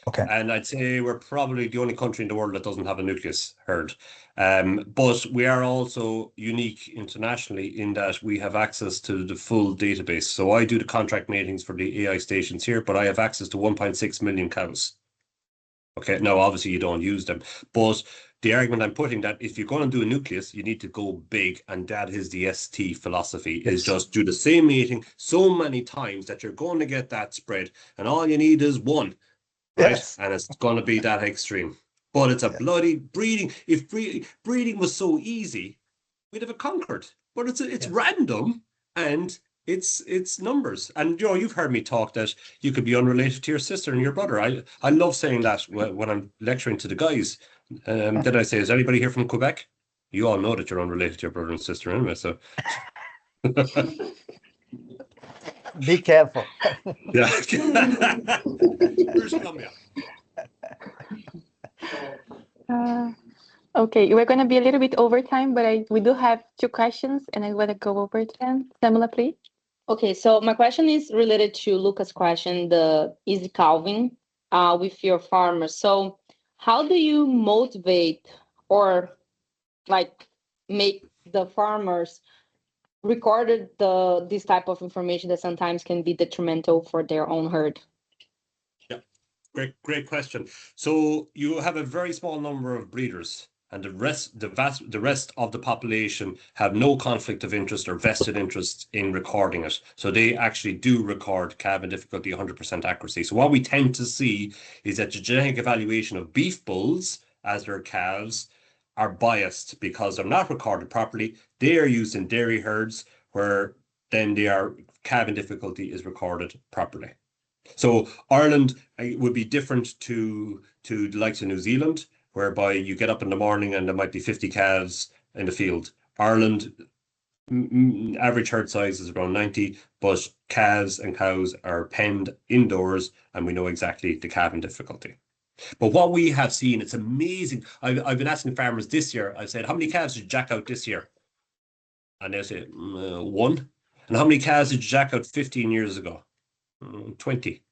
Okay. And I'd say we're probably the only country in the world that doesn't have a nucleus herd. But we are also unique internationally in that we have access to the full database. So I do the contract matings for the AI stations here, but I have access to 1.6 million cows. Okay, now obviously you don't use them, but the argument I'm putting that if you're going to do a nucleus, you need to go big, and that is the ST philosophy, is just do the same mating so many times that you're going to get that spread, and all you need is one. Right? Yes. And it's going to be that extreme. But it's a bloody breeding. If breeding was so easy, we'd have it conquered. But it's random, and it's numbers. And you've heard me talk that you could be unrelated to your sister and your brother. I love saying that when I'm lecturing to the guys. Did I say, is anybody here from Quebec? You all know that you're unrelated to your brother and sister anyway, so be careful. Yeah. British Columbia. Okay, we're going to be a little bit over time, but we do have 2 questions, and I want to go over to them. Samula, please. Okay, so my question is related to Lucas' question, the easy calving with your farmers. So how do you motivate or make the farmers recorded this type of information that sometimes can be detrimental for their own herd? Yeah, great question. So you have a very small number of breeders, and the rest of the population have no conflict of interest or vested interest in recording it. So they actually do record calving and difficulty 100% accuracy. So what we tend to see is that the genetic evaluation of beef bulls as their calves are biased because they're not recorded properly. They are used in dairy herds where then calving difficulty is recorded properly. So Ireland would be different to the likes of New Zealand, whereby you get up in the morning and there might be 50 calves in the field. Ireland, average herd size is around 90, but calves and cows are penned indoors, and we know exactly the calving difficulty. But what we have seen, it's amazing. I've been asking farmers this year, I said, how many calves did you jack out this year? And they say, 1. And how many calves did you jack out 15 years ago? 20.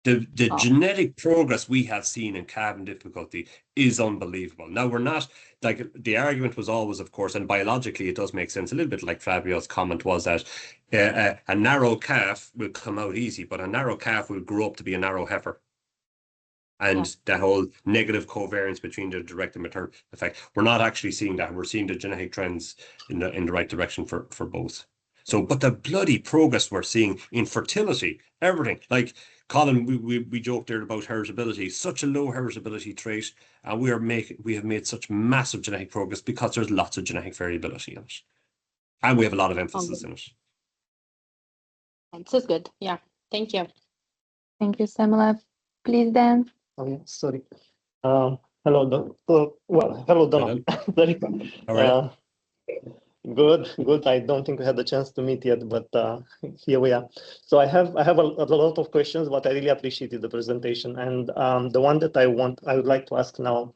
The genetic progress we have seen in calving difficulty is unbelievable. Now, we're not, like, the argument was always, of course, and biologically it does make sense, a little bit like Fabio's comment was that a narrow calf will come out easy, but a narrow calf will grow up to be a narrow heifer. And that whole negative covariance between the direct and maternal effect, we're not actually seeing that. We're seeing the genetic trends in the right direction for both. So, but the bloody progress we're seeing in fertility, everything, like Colin, we joked there about heritability, such a low heritability trait, and we have made such massive genetic progress because there's lots of genetic variability in it, and we have a lot of emphasis in it. This is good. Yeah, thank you. Thank you, Samela. Please, Dan. Oh, yeah, sorry. Hello, hello, Donagh. Very good. All right. Good. I don't think we had the chance to meet yet, but here we are. So I have a lot of questions, but I really appreciated the presentation. And the one that I would like to ask now,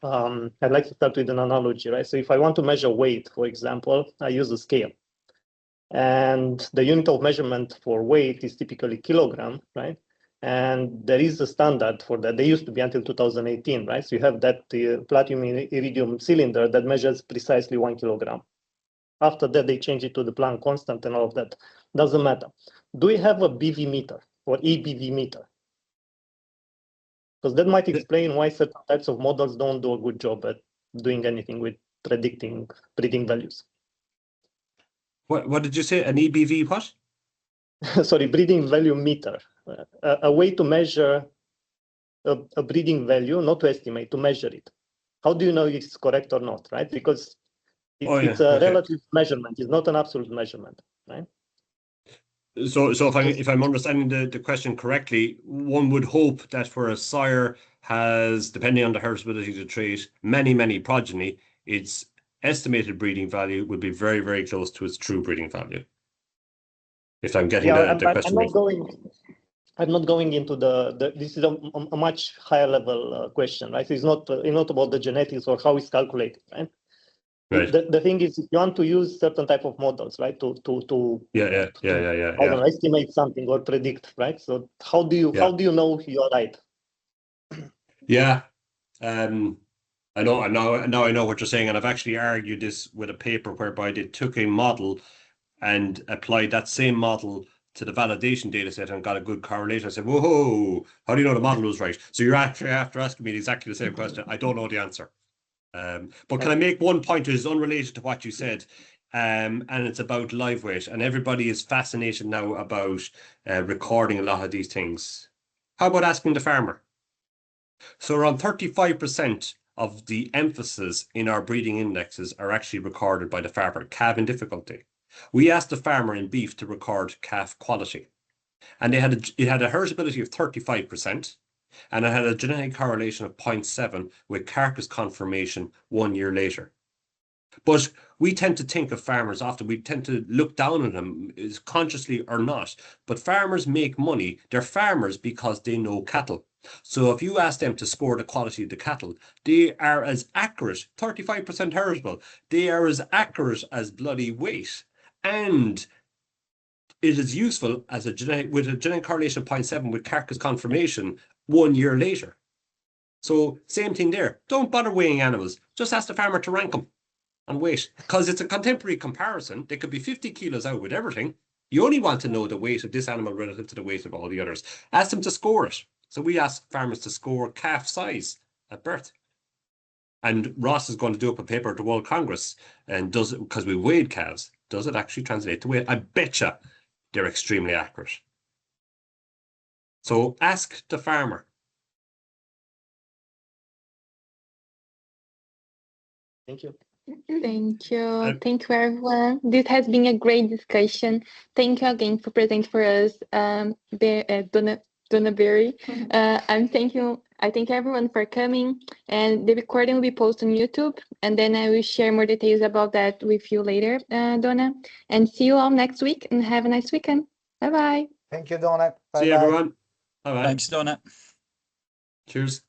I'd like to start with an analogy, right? So if I want to measure weight, for example, I use a scale. And the unit of measurement for weight is typically kilogram, right? And there is a standard for that. They used to be until 2018, right? So you have that platinum iridium cylinder that measures precisely 1 kilogram. After that, they change it to the Planck constant and all of that. Doesn't matter. Do we have a BV meter or EBV meter? Because that might explain why certain types of models don't do a good job at doing anything with predicting breeding values. What did you say? An EBV what? Sorry, breeding value meter. A way to measure a breeding value, not to estimate, to measure it. How do you know if it's correct or not, right? Because it's a relative measurement. It's not an absolute measurement, right? So if I'm understanding the question correctly, one would hope that where a sire has, depending on the heritability of the trait, many progeny, its estimated breeding value would be very, very close to its true breeding value. If I'm getting the question right. I'm not going into this is a much higher level question, right? It's not about the genetics or how it's calculated, right? Right. The thing is, if you want to use certain type of models, right, to I don't know, estimate something or predict, right? So how do you know you're right? Yeah, I know. Now I know what you're saying, and I've actually argued this with a paper whereby they took a model and applied that same model to the validation data set and got a good correlation. I said, whoa, how do you know the model was right? So you're actually after asking me exactly the same question. I don't know the answer. But can I make one point that is unrelated to what you said? And it's about live weight. And everybody is fascinated now about recording a lot of these things. How about asking the farmer? So around 35% of the emphasis in our breeding indexes are actually recorded by the farmer, calving difficulty. We asked the farmer in beef to record calf quality, and it had a heritability of 35%, and it had a genetic correlation of 0.7 with carcass conformation 1 year later. But we tend to think of farmers often, we tend to look down on them, consciously or not, but farmers make money. They're farmers because they know cattle. So if you ask them to score the quality of the cattle, they are as accurate, 35% heritable, they are as accurate as bloody weight. And it is useful as with a genetic correlation of 0.7 with carcass conformation 1 year later. So same thing there. Don't bother weighing animals. Just ask the farmer to rank them and weight, because it's a contemporary comparison. They could be 50 kilos out with everything. You only want to know the weight of this animal relative to the weight of all the others. Ask them to score it. So we ask farmers to score calf size at birth. And Ross is going to do up a paper at the World Congress, and does it, because we weighed calves, does it actually translate to weight? I betcha they're extremely accurate. So ask the farmer. Thank you. Thank you. And- Thank you, everyone. This has been a great discussion. Thank you again for presenting for us, Donagh Berry. I thank everyone for coming, and the recording will be posted on YouTube, and then I will share more details about that with you later, Donagh. And see you all next week, and have a nice weekend. Bye-bye. Thank you, Donagh. See you, Bye-bye. everyone. Bye-bye. Thanks, Donagh. Cheers.